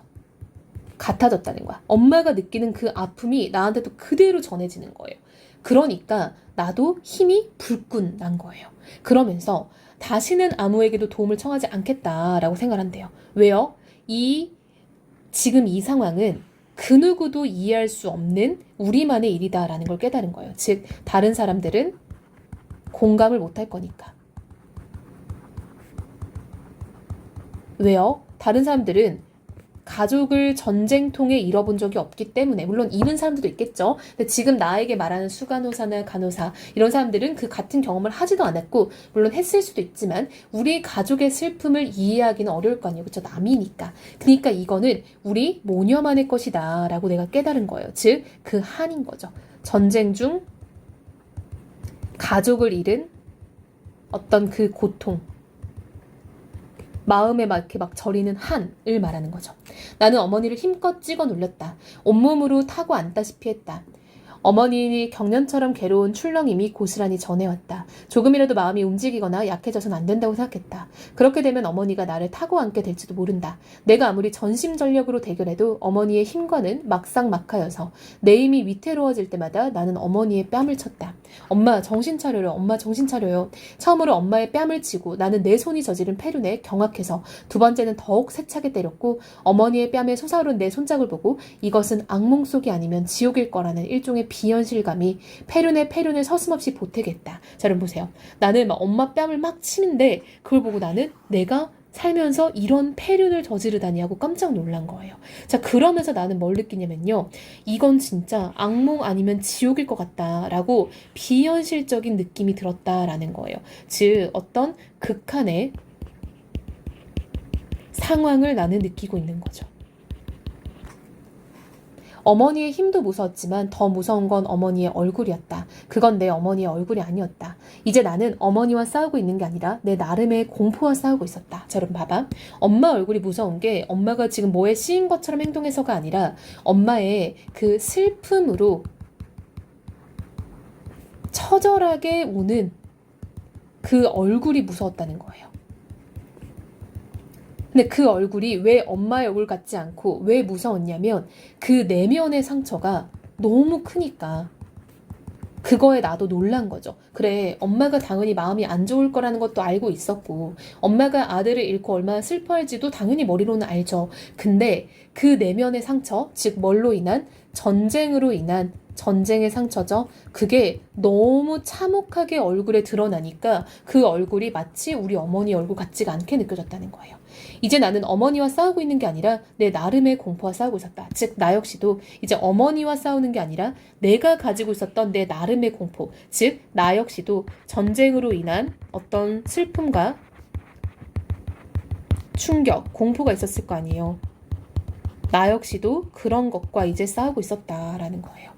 같아졌다는 거야. 엄마가 느끼는 그 아픔이 나한테도 그대로 전해지는 거예요. 그러니까 나도 힘이 불끈 난 거예요. 그러면서 다시는 아무에게도 도움을 청하지 않겠다라고 생각한대요. 왜요? 지금 이 상황은 그 누구도 이해할 수 없는 우리만의 일이다라는 걸 깨달은 거예요. 즉, 다른 사람들은 공감을 못할 거니까. 왜요? 다른 사람들은 가족을 전쟁통에 잃어본 적이 없기 때문에, 물론 잃은 사람들도 있겠죠. 근데 지금 나에게 말하는 수간호사나 간호사 이런 사람들은 그 같은 경험을 하지도 않았고, 물론 했을 수도 있지만 우리 가족의 슬픔을 이해하기는 어려울 거 아니에요. 그렇죠? 남이니까. 그러니까 이거는 우리 모녀만의 것이다 라고 내가 깨달은 거예요. 즉, 그 한인 거죠. 전쟁 중 가족을 잃은 어떤 그 고통, 마음에 막 이렇게 막 저리는 한을 말하는 거죠. 나는 어머니를 힘껏 찍어 눌렸다. 온몸으로 타고 앉다시피 했다. 어머니 경련처럼 괴로운 출렁임이 고스란히 전해왔다. 조금이라도 마음이 움직이거나 약해져서는 안 된다고 생각했다. 그렇게 되면 어머니가 나를 타고 앉게 될지도 모른다. 내가 아무리 전심전력으로 대결해도 어머니의 힘과는 막상막하여서 내 힘이 위태로워질 때마다 나는 어머니의 뺨을 쳤다. 엄마 정신 차려요. 엄마 정신 차려요. 처음으로 엄마의 뺨을 치고 나는 내 손이 저지른 폐륜에 경악해서 두 번째는 더욱 세차게 때렸고 어머니의 뺨에 솟아오른 내 손짝을 보고 이것은 악몽 속이 아니면 지옥일 거라는 일종의 비현실감이 폐륜을 서슴없이 보태겠다. 자, 여러분 보세요. 나는 막 엄마 뺨을 막 치는데 그걸 보고 나는 내가 살면서 이런 폐륜을 저지르다니 하고 깜짝 놀란 거예요. 자, 그러면서 나는 뭘 느끼냐면요. 이건 진짜 악몽 아니면 지옥일 것 같다라고 비현실적인 느낌이 들었다라는 거예요. 즉, 어떤 극한의 상황을 나는 느끼고 있는 거죠. 어머니의 힘도 무서웠지만 더 무서운 건 어머니의 얼굴이었다. 그건 내 어머니의 얼굴이 아니었다. 이제 나는 어머니와 싸우고 있는 게 아니라 내 나름의 공포와 싸우고 있었다. 자, 여러분 봐봐. 엄마 얼굴이 무서운 게 엄마가 지금 뭐에 씌인 것처럼 행동해서가 아니라 엄마의 그 슬픔으로 처절하게 우는 그 얼굴이 무서웠다는 거예요. 근데 그 얼굴이 왜 엄마의 얼굴 같지 않고 왜 무서웠냐면 그 내면의 상처가 너무 크니까 그거에 나도 놀란 거죠. 그래, 엄마가 당연히 마음이 안 좋을 거라는 것도 알고 있었고 엄마가 아들을 잃고 얼마나 슬퍼할지도 당연히 머리로는 알죠. 근데 그 내면의 상처, 즉 뭘로 인한? 전쟁으로 인한 전쟁의 상처죠. 그게 너무 참혹하게 얼굴에 드러나니까 그 얼굴이 마치 우리 어머니 얼굴 같지가 않게 느껴졌다는 거예요. 이제 나는 어머니와 싸우고 있는 게 아니라 내 나름의 공포와 싸우고 있었다. 즉, 나 역시도 이제 어머니와 싸우는 게 아니라 내가 가지고 있었던 내 나름의 공포, 즉, 나 역시도 전쟁으로 인한 어떤 슬픔과 충격, 공포가 있었을 거 아니에요. 나 역시도 그런 것과 이제 싸우고 있었다라는 거예요.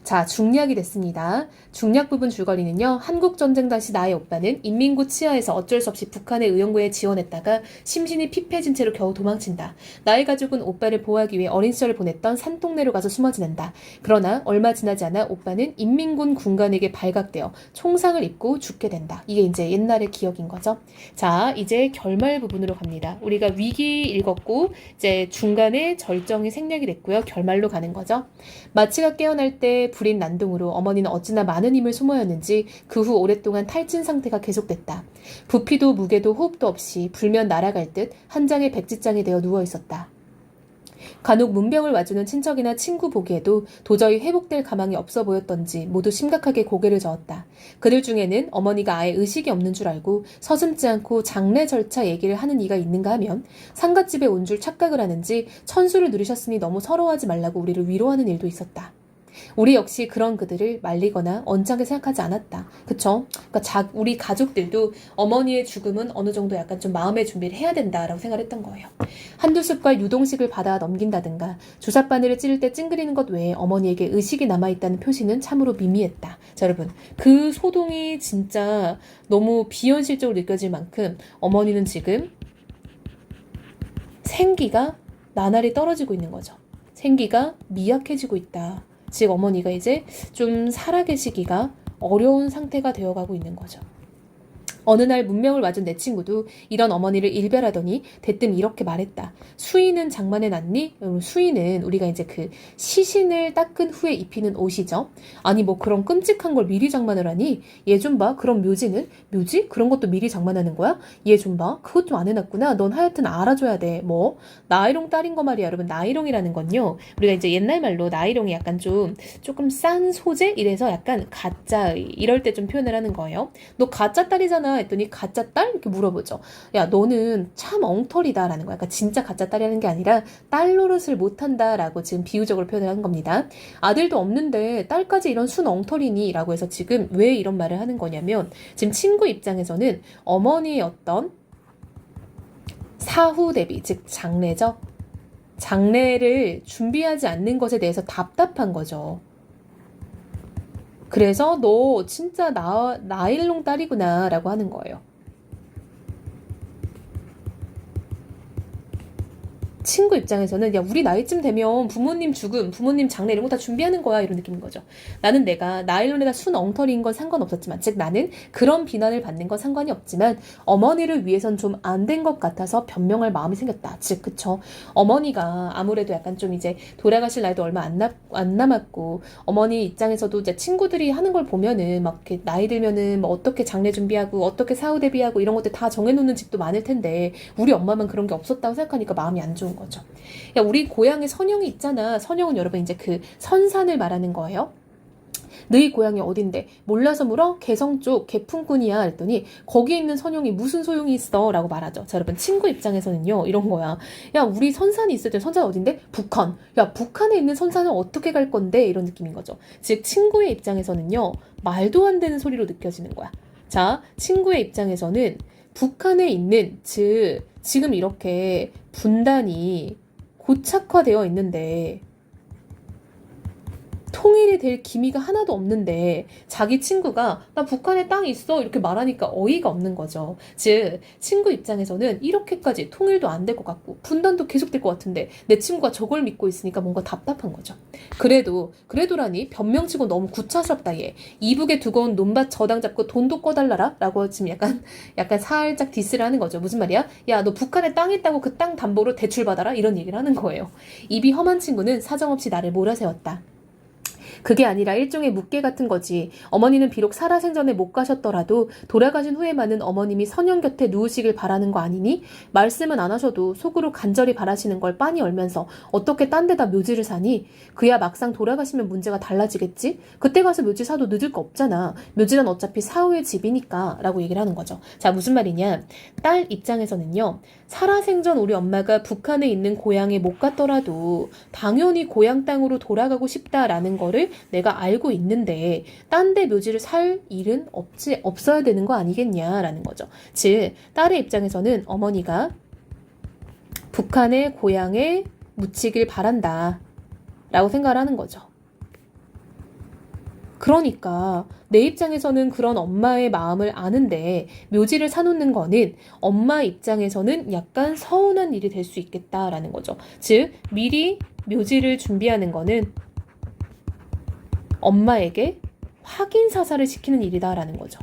자, 중략이 됐습니다. 중략 부분 줄거리는요. 한국전쟁 당시 나의 오빠는 인민군 치하에서 어쩔 수 없이 북한의 의용구에 지원했다가 심신이 피폐해진 채로 겨우 도망친다. 나의 가족은 오빠를 보호하기 위해 어린 시절을 보냈던 산동네로 가서 숨어 지낸다. 그러나 얼마 지나지 않아 오빠는 인민군 군관에게 발각되어 총상을 입고 죽게 된다. 이게 이제 옛날의 기억인 거죠. 자, 이제 결말 부분으로 갑니다. 우리가 위기 읽었고 이제 중간에 절정이 생략이 됐고요. 결말로 가는 거죠. 마치가 깨어날 때 불인 난동으로 어머니는 어찌나 많은 힘을 소모였는지 그 후 오랫동안 탈진 상태가 계속됐다. 부피도 무게도 호흡도 없이 불면 날아갈 듯 한 장의 백지장이 되어 누워있었다. 간혹 문병을 와주는 친척이나 친구 보기에도 도저히 회복될 가망이 없어 보였던지 모두 심각하게 고개를 저었다. 그들 중에는 어머니가 아예 의식이 없는 줄 알고 서슴지 않고 장례 절차 얘기를 하는 이가 있는가 하면 상갓집에 온 줄 착각을 하는지 천수를 누리셨으니 너무 서러워하지 말라고 우리를 위로하는 일도 있었다. 우리 역시 그런 그들을 말리거나 언짢게 생각하지 않았다. 그쵸? 그러니까 우리 가족들도 어머니의 죽음은 어느 정도 약간 좀 마음의 준비를 해야 된다라고 생각을 했던 거예요. 한두 습과 유동식을 받아 넘긴다든가 주삿바늘을 찌를 때 찡그리는 것 외에 어머니에게 의식이 남아있다는 표시는 참으로 미미했다. 자, 여러분, 그 소동이 진짜 너무 비현실적으로 느껴질 만큼 어머니는 지금 생기가 나날이 떨어지고 있는 거죠. 생기가 미약해지고 있다. 즉 어머니가 이제 좀 살아계시기가 어려운 상태가 되어가고 있는 거죠. 어느 날 문명을 맞은 내 친구도 이런 어머니를 일별하더니 대뜸 이렇게 말했다. 수의는 장만해 놨니? 수의는 우리가 이제 그 시신을 닦은 후에 입히는 옷이죠. 아니 뭐 그런 끔찍한 걸 미리 장만을 하니? 얘 좀 봐. 그럼 묘지는? 묘지? 그런 것도 미리 장만하는 거야? 얘 좀 봐. 그것 좀 안 해놨구나. 넌 하여튼 알아줘야 돼. 뭐? 나이롱 딸인 거 말이야. 여러분 나이롱이라는 건요. 우리가 이제 옛날 말로 나이롱이 약간 조금 싼 소재? 이래서 약간 가짜 이럴 때 좀 표현을 하는 거예요. 너 가짜 딸이잖아 했더니 가짜 딸? 이렇게 물어보죠. 야 너는 참 엉터리다라는 거야. 그러니까 진짜 가짜 딸이라는 게 아니라 딸 노릇을 못한다라고 지금 비유적으로 표현을 하는 겁니다. 아들도 없는데 딸까지 이런 순 엉터리니? 라고 해서 지금 왜 이런 말을 하는 거냐면 지금 친구 입장에서는 어머니의 어떤 사후 대비, 즉 장례죠. 장례를 준비하지 않는 것에 대해서 답답한 거죠. 그래서 너 진짜 나일롱 딸이구나 라고 하는 거예요. 친구 입장에서는 야 우리 나이쯤 되면 부모님 죽음, 부모님 장례 이런 거 다 준비하는 거야 이런 느낌인 거죠. 나는 내가 나일론에다 순 엉터리인 건 상관없었지만 즉 나는 그런 비난을 받는 건 상관이 없지만 어머니를 위해선 좀 안 된 것 같아서 변명할 마음이 생겼다. 즉 그쵸. 어머니가 아무래도 약간 좀 이제 돌아가실 나이도 얼마 안 남았고 어머니 입장에서도 이제 친구들이 하는 걸 보면은 막 이렇게 나이 들면은 뭐 어떻게 장례 준비하고 어떻게 사후 대비하고 이런 것들 다 정해놓는 집도 많을 텐데 우리 엄마만 그런 게 없었다고 생각하니까 마음이 안 좋은 거죠. 야, 우리 고향에 선영이 있잖아. 선영은 여러분 이제 그 선산을 말하는 거예요. 너희 고향이 어딘데? 몰라서 물어? 개성 쪽 개풍꾼이야. 그랬더니 거기 있는 선영이 무슨 소용이 있어? 라고 말하죠. 자, 여러분 친구 입장에서는요. 이런 거야. 야, 우리 선산이 있을 때 선산 어딘데? 북한. 야, 북한에 있는 선산은 어떻게 갈 건데? 이런 느낌인 거죠. 즉 친구의 입장에서는요. 말도 안 되는 소리로 느껴지는 거야. 자, 친구의 입장에서는 북한에 있는 즉 지금 이렇게 분단이 고착화되어 있는데 통일이 될 기미가 하나도 없는데 자기 친구가 나 북한에 땅 있어 이렇게 말하니까 어이가 없는 거죠. 즉 친구 입장에서는 이렇게까지 통일도 안 될 것 같고 분단도 계속될 것 같은데 내 친구가 저걸 믿고 있으니까 뭔가 답답한 거죠. 그래도라니 변명치고 너무 구차스럽다 얘. 이북에 두고 온 논밭 저당 잡고 돈도 꺼달라라 라고 지금 약간 살짝 디스를 하는 거죠. 무슨 말이야? 야 너 북한에 땅 있다고 그 땅 담보로 대출 받아라 이런 얘기를 하는 거예요. 입이 험한 친구는 사정없이 나를 몰아세웠다. 그게 아니라 일종의 묵계 같은 거지. 어머니는 비록 살아생전에 못 가셨더라도 돌아가신 후에만은 어머님이 선영 곁에 누우시길 바라는 거 아니니? 말씀은 안 하셔도 속으로 간절히 바라시는 걸 빤히 얼면서 어떻게 딴 데다 묘지를 사니? 그야 막상 돌아가시면 문제가 달라지겠지? 그때 가서 묘지 사도 늦을 거 없잖아. 묘지는 어차피 사후의 집이니까 라고 얘기를 하는 거죠. 자, 무슨 말이냐? 딸 입장에서는요. 살아생전 우리 엄마가 북한에 있는 고향에 못 갔더라도 당연히 고향 땅으로 돌아가고 싶다라는 거를 내가 알고 있는데 딴 데 묘지를 살 일은 없어야 되는 거 아니겠냐라는 거죠. 즉 딸의 입장에서는 어머니가 북한의 고향에 묻히길 바란다 라고 생각을 하는 거죠. 그러니까 내 입장에서는 그런 엄마의 마음을 아는데 묘지를 사놓는 거는 엄마 입장에서는 약간 서운한 일이 될 수 있겠다라는 거죠. 즉 미리 묘지를 준비하는 거는 엄마에게 확인 사살을 시키는 일이다라는 거죠.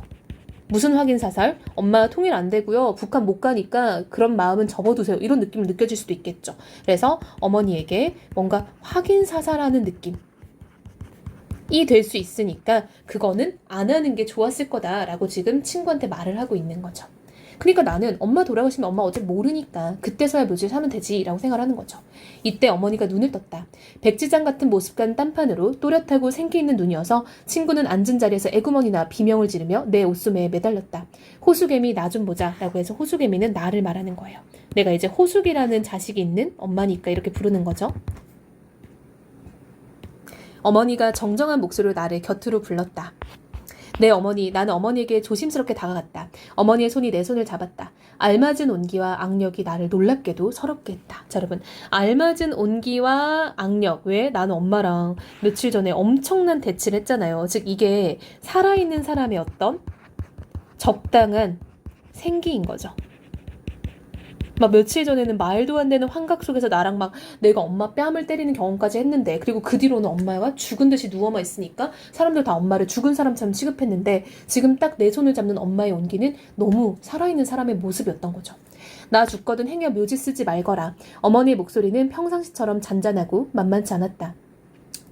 무슨 확인 사살? 엄마 통일 안 되고요. 북한 못 가니까 그런 마음은 접어두세요. 이런 느낌을 느껴질 수도 있겠죠. 그래서 어머니에게 뭔가 확인 사살하는 느낌. 이 될 수 있으니까 그거는 안 하는 게 좋았을 거다라고 지금 친구한테 말을 하고 있는 거죠. 그러니까 나는 엄마 돌아가시면 엄마 어차피 모르니까 그때서야 묘지를 사면 되지 라고 생각을 하는 거죠. 이때 어머니가 눈을 떴다. 백지장 같은 모습간 딴판으로 또렷하고 생기 있는 눈이어서 친구는 앉은 자리에서 애구머니나 비명을 지르며 내 옷소매에 매달렸다. 호수개미 나 좀 보자 라고 해서 호수개미는 나를 말하는 거예요. 내가 이제 호숙이라는 자식이 있는 엄마니까 이렇게 부르는 거죠. 어머니가 정정한 목소리로 나를 곁으로 불렀다. 나는 어머니에게 조심스럽게 다가갔다. 어머니의 손이 내 손을 잡았다. 알맞은 온기와 악력이 나를 놀랍게도 서럽게 했다. 자, 여러분. 알맞은 온기와 악력. 왜? 나는 엄마랑 며칠 전에 엄청난 대치를 했잖아요. 즉, 이게 살아있는 사람의 어떤 적당한 생기인 거죠. 막 며칠 전에는 말도 안 되는 환각 속에서 나랑 막 내가 엄마 뺨을 때리는 경험까지 했는데, 그리고 그 뒤로는 엄마가 죽은 듯이 누워만 있으니까 사람들 다 엄마를 죽은 사람처럼 취급했는데, 지금 딱 내 손을 잡는 엄마의 온기는 너무 살아있는 사람의 모습이었던 거죠. 나 죽거든 행여 묘지 쓰지 말거라. 어머니의 목소리는 평상시처럼 잔잔하고 만만치 않았다.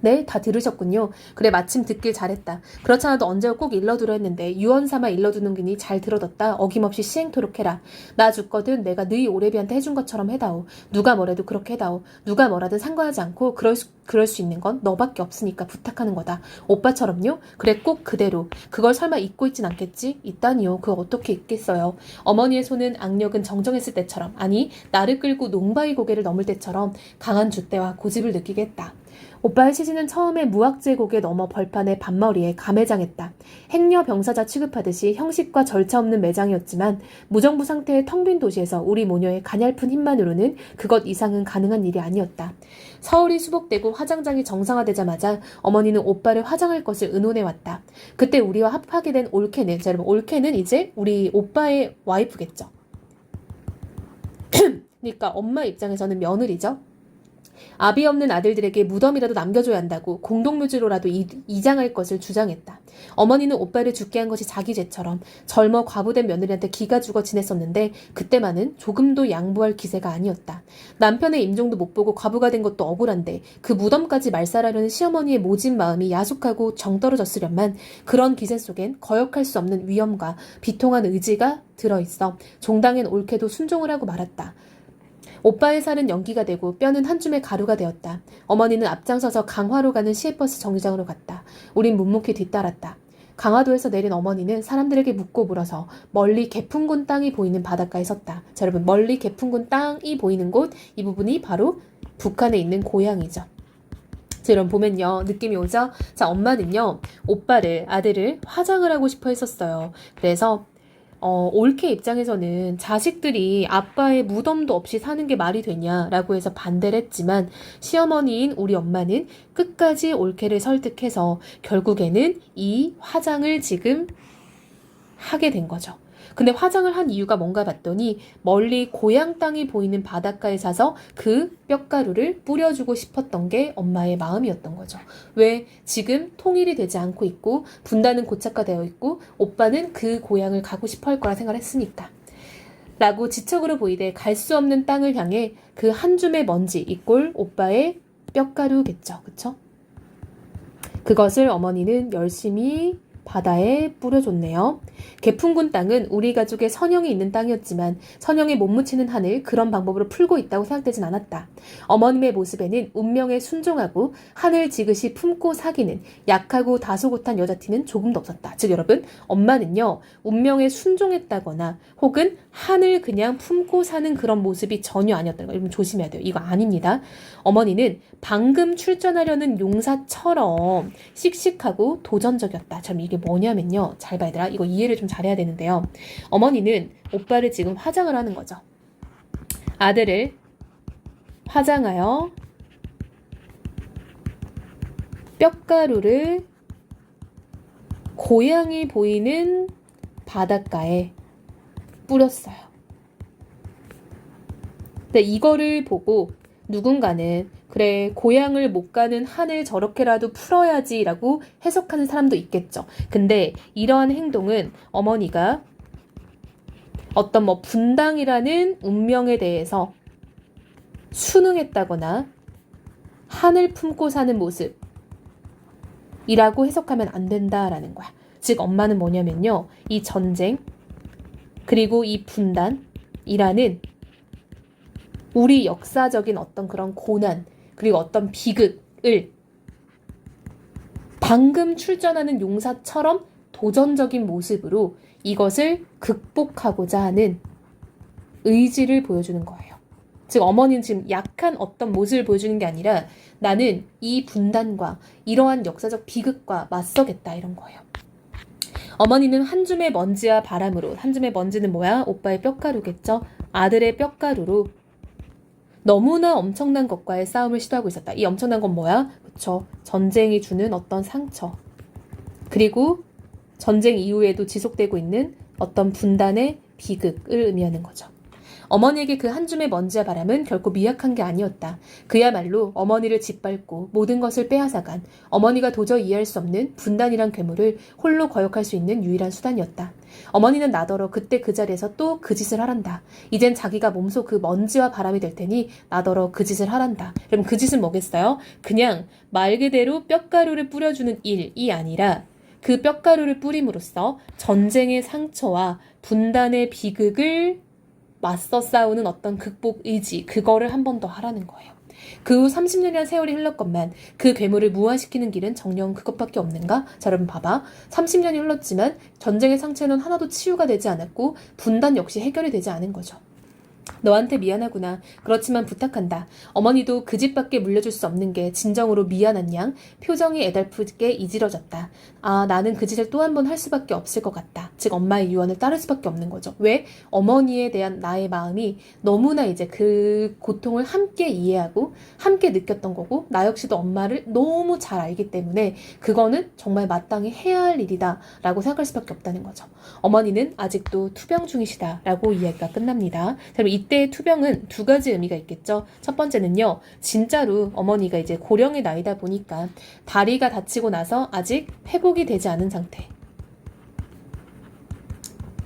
네, 다 들으셨군요. 그래, 마침 듣길 잘했다. 그렇잖아도 언제 꼭 일러두려 했는데 유언 삼아 일러두는 기니 잘 들어뒀다. 어김없이 시행토록 해라. 나 죽거든 내가 너희 오래비한테 해준 것처럼 해다오. 누가 뭐래도 그렇게 해다오. 누가 뭐라든 상관하지 않고 그럴 수 있는 건 너밖에 없으니까 부탁하는 거다. 오빠처럼요? 그래, 꼭 그대로. 그걸 설마 잊고 있진 않겠지? 있다니요. 그거 어떻게 잊겠어요. 어머니의 손은 악력은 정정했을 때처럼, 아니 나를 끌고 농바위 고개를 넘을 때처럼 강한 줏대와 고집을 느끼게 했다. 오빠의 시신은 처음에 무학제국에 넘어 벌판에 반머리에 감회장했다. 행여 병사자 취급하듯이 형식과 절차 없는 매장이었지만 무정부 상태의 텅 빈 도시에서 우리 모녀의 가냘픈 힘만으로는 그것 이상은 가능한 일이 아니었다. 서울이 수복되고 화장장이 정상화되자마자 어머니는 오빠를 화장할 것을 의논해왔다. 그때 우리와 합하게 된 올케는, 자 여러분, 올케는 이제 우리 오빠의 와이프겠죠. 그러니까 엄마 입장에서는 며느리죠. 아비 없는 아들들에게 무덤이라도 남겨줘야 한다고 공동묘지로라도 이장할 것을 주장했다. 어머니는 오빠를 죽게 한 것이 자기 죄처럼 젊어 과부된 며느리한테 기가 죽어 지냈었는데 그때만은 조금도 양보할 기세가 아니었다. 남편의 임종도 못 보고 과부가 된 것도 억울한데 그 무덤까지 말살하려는 시어머니의 모진 마음이 야속하고 정떨어졌으련만 그런 기세 속엔 거역할 수 없는 위엄과 비통한 의지가 들어있어 종당엔 옳게도 순종을 하고 말았다. 오빠의 살은 연기가 되고 뼈는 한 줌의 가루가 되었다. 어머니는 앞장서서 강화로 가는 시외버스 정류장으로 갔다. 우린 묵묵히 뒤따랐다. 강화도에서 내린 어머니는 사람들에게 묻고 물어서 멀리 개풍군 땅이 보이는 바닷가에 섰다. 자, 여러분, 멀리 개풍군 땅이 보이는 곳, 이 부분이 바로 북한에 있는 고향이죠. 자, 여러분 보면요, 느낌이 오죠? 자, 엄마는요, 아들을 화장을 하고 싶어 했었어요. 그래서 올케 입장에서는 자식들이 아빠의 무덤도 없이 사는 게 말이 되냐라고 해서 반대를 했지만 시어머니인 우리 엄마는 끝까지 올케를 설득해서 결국에는 이 화장을 지금 하게 된 거죠. 근데 화장을 한 이유가 뭔가 봤더니 멀리 고향 땅이 보이는 바닷가에 사서 그 뼈가루를 뿌려주고 싶었던 게 엄마의 마음이었던 거죠. 왜 지금 통일이 되지 않고 있고 분단은 고착화되어 있고 오빠는 그 고향을 가고 싶어 할 거라 생각을 했으니까. 라고 지척으로 보이되 갈 수 없는 땅을 향해 그 한 줌의 먼지 이꼴 오빠의 뼈가루겠죠. 그쵸? 그것을 어머니는 열심히 바다에 뿌려줬네요. 개풍군 땅은 우리 가족의 선영이 있는 땅이었지만 선영에 못 묻히는 한을 그런 방법으로 풀고 있다고 생각되진 않았다. 어머님의 모습에는 운명에 순종하고 하늘 지그시 품고 사귀는 약하고 다소곳한 여자티는 조금도 없었다. 즉 여러분, 엄마는요, 운명에 순종했다거나 혹은 한을 그냥 품고 사는 그런 모습이 전혀 아니었다는 거. 여러분 조심해야 돼요. 이거 아닙니다. 어머니는 방금 출전하려는 용사처럼 씩씩하고 도전적이었다. 참 이게 뭐냐면요. 잘 봐야 되라. 이거 이해를 좀 잘해야 되는데요. 어머니는 오빠를 지금 화장을 하는 거죠. 아들을 화장하여 뼈가루를 고향이 보이는 바닷가에 뿌렸어요. 근데 이거를 보고 누군가는 그래, 고향을 못 가는 한을 저렇게라도 풀어야지 라고 해석하는 사람도 있겠죠. 근데 이러한 행동은 어머니가 어떤 분당이라는 운명에 대해서 순응했다거나 한을 품고 사는 모습이라고 해석하면 안 된다라는 거야. 즉 엄마는 뭐냐면요, 이 전쟁 그리고 이 분단이라는 우리 역사적인 어떤 그런 고난 그리고 어떤 비극을 방금 출전하는 용사처럼 도전적인 모습으로 이것을 극복하고자 하는 의지를 보여주는 거예요. 즉 어머니는 지금 약한 어떤 모습을 보여주는 게 아니라 나는 이 분단과 이러한 역사적 비극과 맞서겠다 이런 거예요. 어머니는 한 줌의 먼지와 바람으로, 한 줌의 먼지는 뭐야? 오빠의 뼈가루겠죠? 아들의 뼈가루로 너무나 엄청난 것과의 싸움을 시도하고 있었다. 이 엄청난 건 뭐야? 그쵸? 전쟁이 주는 어떤 상처. 그리고 전쟁 이후에도 지속되고 있는 어떤 분단의 비극을 의미하는 거죠. 어머니에게 그 한 줌의 먼지와 바람은 결코 미약한 게 아니었다. 그야말로 어머니를 짓밟고 모든 것을 빼앗아간 어머니가 도저히 이해할 수 없는 분단이란 괴물을 홀로 거역할 수 있는 유일한 수단이었다. 어머니는 나더러 그때 그 자리에서 또 그 짓을 하란다. 이젠 자기가 몸소 그 먼지와 바람이 될 테니 나더러 그 짓을 하란다. 그럼 그 짓은 뭐겠어요? 그냥 말 그대로 뼈가루를 뿌려주는 일이 아니라 그 뼈가루를 뿌림으로써 전쟁의 상처와 분단의 비극을 맞서 싸우는 어떤 극복 의지, 그거를 한 번 더 하라는 거예요. 그 후 30년이라는 세월이 흘렀건만 그 괴물을 무화시키는 길은 정녕 그것밖에 없는가? 자, 여러분 봐봐. 30년이 흘렀지만 전쟁의 상처는 하나도 치유가 되지 않았고 분단 역시 해결이 되지 않은 거죠. 너한테 미안하구나. 그렇지만 부탁한다. 어머니도 그 집밖에 물려줄 수 없는 게 진정으로 미안한 양 표정이 애달프게 이지러졌다. 아, 나는 그 짓을 또 한 번 할 수밖에 없을 것 같다. 즉 엄마의 유언을 따를 수밖에 없는 거죠. 왜? 어머니에 대한 나의 마음이 너무나 이제 그 고통을 함께 이해하고 함께 느꼈던 거고 나 역시도 엄마를 너무 잘 알기 때문에 그거는 정말 마땅히 해야 할 일이다 라고 생각할 수밖에 없다는 거죠. 어머니는 아직도 투병 중이시다 라고 이야기가 끝납니다. 그럼 이때의 투병은 두 가지 의미가 있겠죠. 첫 번째는요, 진짜로 어머니가 이제 고령의 나이다 보니까 다리가 다치고 나서 아직 회복이 되지 않은 상태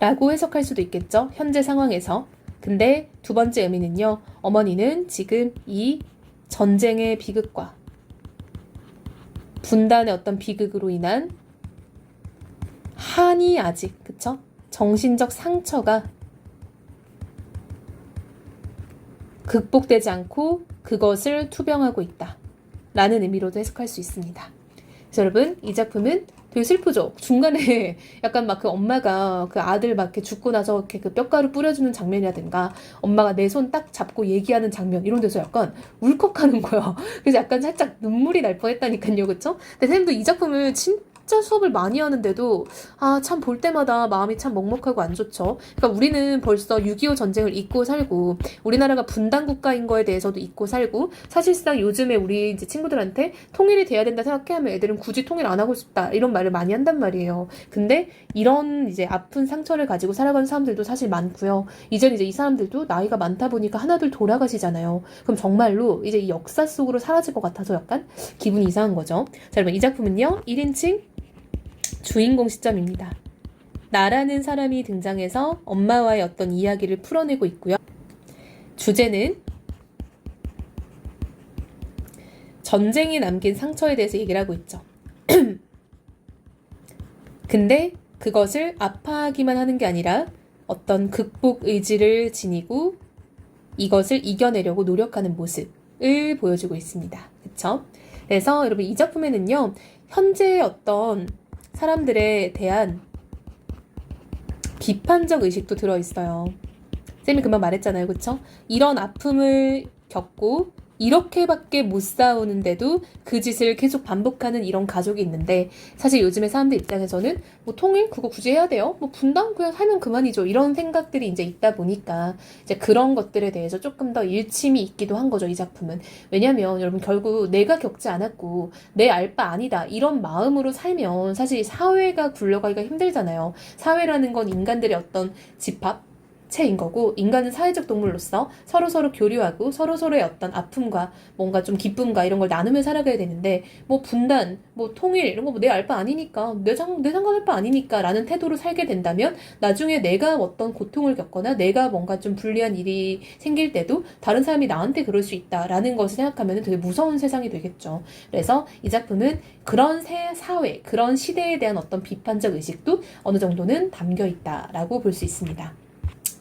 라고 해석할 수도 있겠죠. 현재 상황에서. 근데 두 번째 의미는요, 어머니는 지금 이 전쟁의 비극과 분단의 어떤 비극으로 인한 한이 아직, 그쵸? 정신적 상처가 극복되지 않고 그것을 투병하고 있다 라는 의미로도 해석할 수 있습니다. 그래서 여러분, 이 작품은 되게 슬프죠? 중간에 약간 막 그 엄마가 그 아들 막 이렇게 죽고 나서 이렇게 그 뼈가루 뿌려주는 장면이라든가 엄마가 내 손 딱 잡고 얘기하는 장면 이런 데서 약간 울컥하는 거야. 그래서 약간 살짝 눈물이 날 뻔했다니까요. 그쵸? 근데 선생님도 이 작품을 진짜 수업을 많이 하는데도 참 볼 때마다 마음이 참 먹먹하고 안 좋죠. 그러니까 우리는 벌써 6.25 전쟁을 잊고 살고 우리나라가 분단 국가인 거에 대해서도 잊고 살고 사실상 요즘에 우리 이제 친구들한테 통일이 돼야 된다 생각하면 애들은 굳이 통일 안 하고 싶다 이런 말을 많이 한단 말이에요. 근데 이런 이제 아픈 상처를 가지고 살아가는 사람들도 사실 많고요. 이제 이 사람들도 나이가 많다 보니까 하나둘 돌아가시잖아요. 그럼 정말로 이제 이 역사 속으로 사라질 것 같아서 약간 기분이 이상한 거죠. 자, 여러분 이 작품은요 1인칭 주인공 시점입니다. 나라는 사람이 등장해서 엄마와의 어떤 이야기를 풀어내고 있고요. 주제는 전쟁이 남긴 상처에 대해서 얘기를 하고 있죠. 근데 그것을 아파하기만 하는 게 아니라 어떤 극복 의지를 지니고 이것을 이겨내려고 노력하는 모습을 보여주고 있습니다. 그쵸? 그래서 여러분 이 작품에는요. 현재의 어떤 사람들에 대한 비판적 의식도 들어있어요. 쌤이 금방 말했잖아요. 그쵸? 이런 아픔을 겪고 이렇게밖에 못 싸우는데도 그 짓을 계속 반복하는 이런 가족이 있는데 사실 요즘의 사람들 입장에서는 뭐 통일 그거 굳이 해야 돼요? 뭐 분단 그냥 살면 그만이죠. 이런 생각들이 이제 있다 보니까 이제 그런 것들에 대해서 조금 더 일침이 있기도 한 거죠. 이 작품은. 왜냐면 여러분 결국 내가 겪지 않았고 내 알 바 아니다 이런 마음으로 살면 사실 사회가 굴러가기가 힘들잖아요. 사회라는 건 인간들의 어떤 집합 체인 거고 인간은 사회적 동물로서 서로서로 교류하고 서로서로의 어떤 아픔과 뭔가 좀 기쁨과 이런 걸 나누며 살아가야 되는데 뭐 분단, 뭐 통일 이런 거 뭐 내 알 바 아니니까 내 상관할 바 아니니까 라는 태도로 살게 된다면 나중에 내가 어떤 고통을 겪거나 내가 뭔가 좀 불리한 일이 생길 때도 다른 사람이 나한테 그럴 수 있다라는 것을 생각하면 되게 무서운 세상이 되겠죠. 그래서 이 작품은 그런 사회, 그런 시대에 대한 어떤 비판적 의식도 어느 정도는 담겨 있다라고 볼 수 있습니다.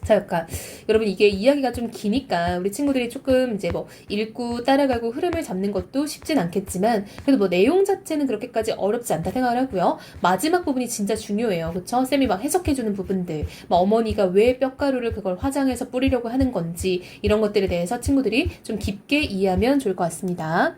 자, 그러니까 여러분 이게 이야기가 좀 기니까 우리 친구들이 조금 이제 뭐 읽고 따라가고 흐름을 잡는 것도 쉽진 않겠지만 그래도 뭐 내용 자체는 그렇게까지 어렵지 않다 생각을 하고요. 마지막 부분이 진짜 중요해요. 그쵸? 쌤이 막 해석해주는 부분들, 막 어머니가 왜 뼈가루를 그걸 화장해서 뿌리려고 하는 건지 이런 것들에 대해서 친구들이 좀 깊게 이해하면 좋을 것 같습니다.